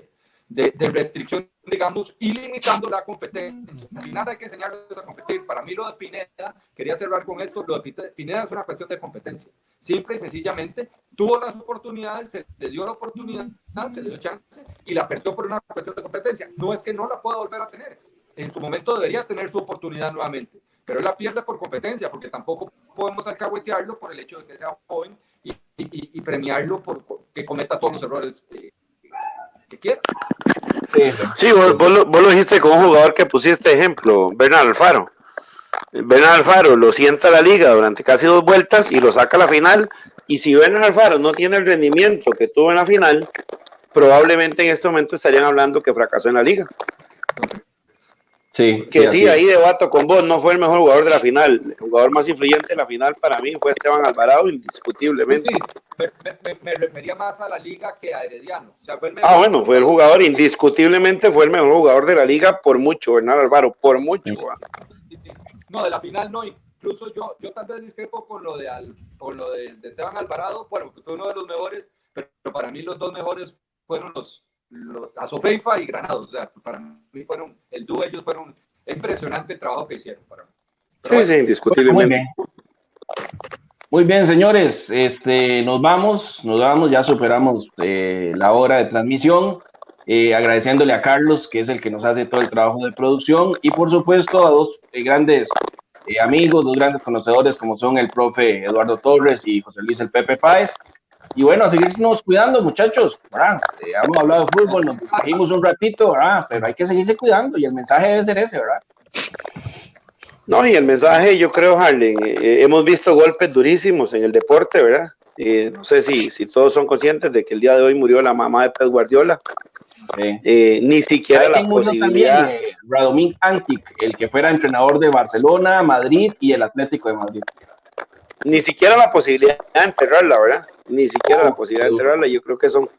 de restricción, digamos, y limitando la competencia. Al final hay que enseñarles a competir. Para mí lo de Pineda, quería cerrar con esto, lo de Pineda es una cuestión de competencia. Simple y sencillamente tuvo las oportunidades, se le dio la oportunidad, se le dio chance y la perdió por una cuestión de competencia. No es que no la pueda volver a tener. En su momento debería tener su oportunidad nuevamente, pero él la pierde por competencia, porque tampoco podemos alcahuetearlo por el hecho de que sea joven y premiarlo por que cometa todos los errores que quiera. Sí, vos lo dijiste con un jugador que pusiste ejemplo, Bernal Alfaro. Bernal Alfaro lo sienta a la liga durante casi 2 vueltas y lo saca a la final Y si Werner Alfaro no tiene el rendimiento que tuvo en la final, probablemente en este momento estarían hablando que fracasó en la liga. Sí, Que así sí, es. ahí debato con vos, no fue el mejor jugador de la final. El jugador más influyente de la final para mí fue Esteban Alvarado, indiscutiblemente. Sí, me refería más a la liga que a Herediano. O sea, fue el mejor Bueno, fue el jugador, indiscutiblemente fue el mejor jugador de la liga por mucho, Bernardo Alvaro, por mucho. No, de la final no. Incluso yo tal vez discrepo con lo de Esteban Alvarado, bueno, que fue uno de los mejores, pero para mí los dos mejores fueron los Azofeifa y Granados. O sea, para mí fueron el dúo, ellos fueron impresionante el trabajo que hicieron para mí. Pero Sí, bueno, indiscutiblemente. Muy bien, señores, nos vamos, ya superamos la hora de transmisión, agradeciéndole a Carlos, que es el que nos hace todo el trabajo de producción, y por supuesto a dos grandes amigos, dos grandes conocedores como son el profe Eduardo Torres y José Luis el Pepe Páez. Y bueno, a seguirnos cuidando, muchachos, ¿verdad? Hemos hablado de fútbol, nos distraímos un ratito, ¿verdad? Pero hay que seguirse cuidando y el mensaje debe ser ese, ¿verdad? No, y el mensaje, yo creo, Harlen, hemos visto golpes durísimos en el deporte, ¿verdad? No sé si todos son conscientes de que el día de hoy murió la mamá de Pep Guardiola. Ni siquiera la posibilidad. También, Radomir Antic, el que fuera entrenador de Barcelona, Madrid y el Atlético de Madrid. Ni siquiera la posibilidad de enterrarla, ¿verdad? Ni siquiera la posibilidad de enterrarla. Yo creo que son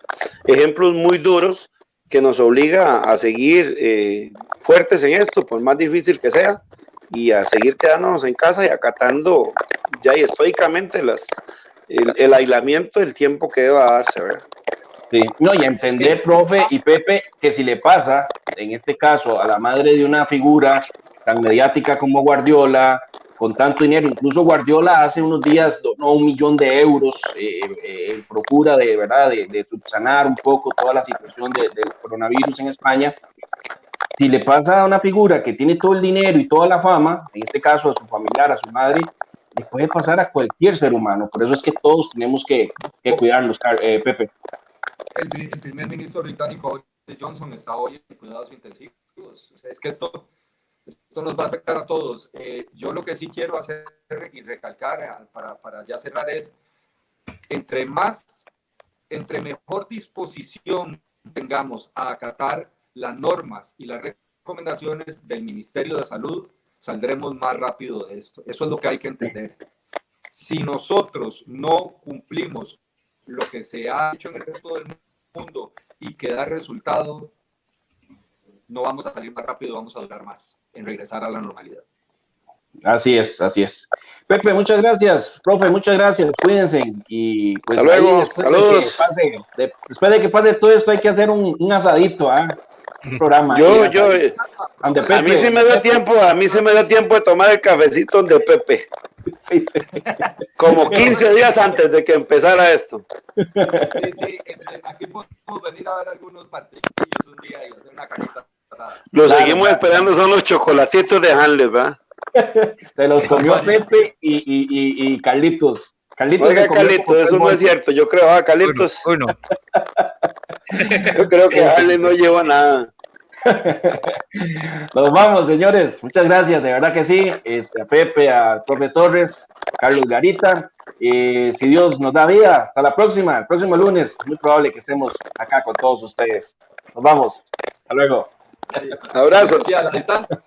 ejemplos muy duros que nos obliga a seguir fuertes en esto, por más difícil que sea, y a seguir quedándonos en casa y acatando ya y estoicamente el aislamiento del tiempo que deba darse, ¿verdad? Sí, no, y a entender, profe y Pepe, que si le pasa, en este caso, a la madre de una figura tan mediática como Guardiola, con tanto dinero, incluso Guardiola hace unos días donó 1 millón de euros en procura de, ¿verdad?, de subsanar un poco toda la situación del coronavirus en España. Si le pasa a una figura que tiene todo el dinero y toda la fama, en este caso a su familiar, a su madre, le puede pasar a cualquier ser humano. Por eso es que todos tenemos que cuidarnos, Pepe. El primer ministro británico, Boris Johnson, está hoy en cuidados intensivos. O sea, es que esto nos va a afectar a todos. Yo lo que sí quiero hacer y recalcar para ya cerrar es, entre mejor disposición tengamos a acatar las normas y las recomendaciones del Ministerio de Salud, saldremos más rápido de esto. Eso es lo que hay que entender. Si nosotros no cumplimos lo que se ha hecho en el resto del mundo y que da resultado, no vamos a salir más rápido, vamos a durar más en regresar a la normalidad. Así es, así es. Pepe, muchas gracias. Profe, muchas gracias. Cuídense. Y pues hasta luego. ahí, Saludos. Después de que pase todo esto, hay que hacer un asadito, un programa. A mí se me dio tiempo de tomar el cafecito donde Pepe. Sí. Como 15 días antes de que empezara esto. Sí, aquí podemos venir a ver algunos partidos un día y hacer una carita pasada. Lo seguimos esperando, son los chocolatitos de Hanley, ¿verdad? Se los comió Pepe y Carlitos. Oiga, Carlitos, eso no es cierto. Yo creo, Carlitos. Uno. Yo creo que Hanley no lleva nada. Nos vamos, señores. Muchas gracias, de verdad que sí. A Pepe, a Torres, a Carlos Garita. Si Dios nos da vida, hasta la próxima, el próximo lunes. Muy probable que estemos acá con todos ustedes. Nos vamos. Hasta luego. Abrazos. Sí, a la distancia.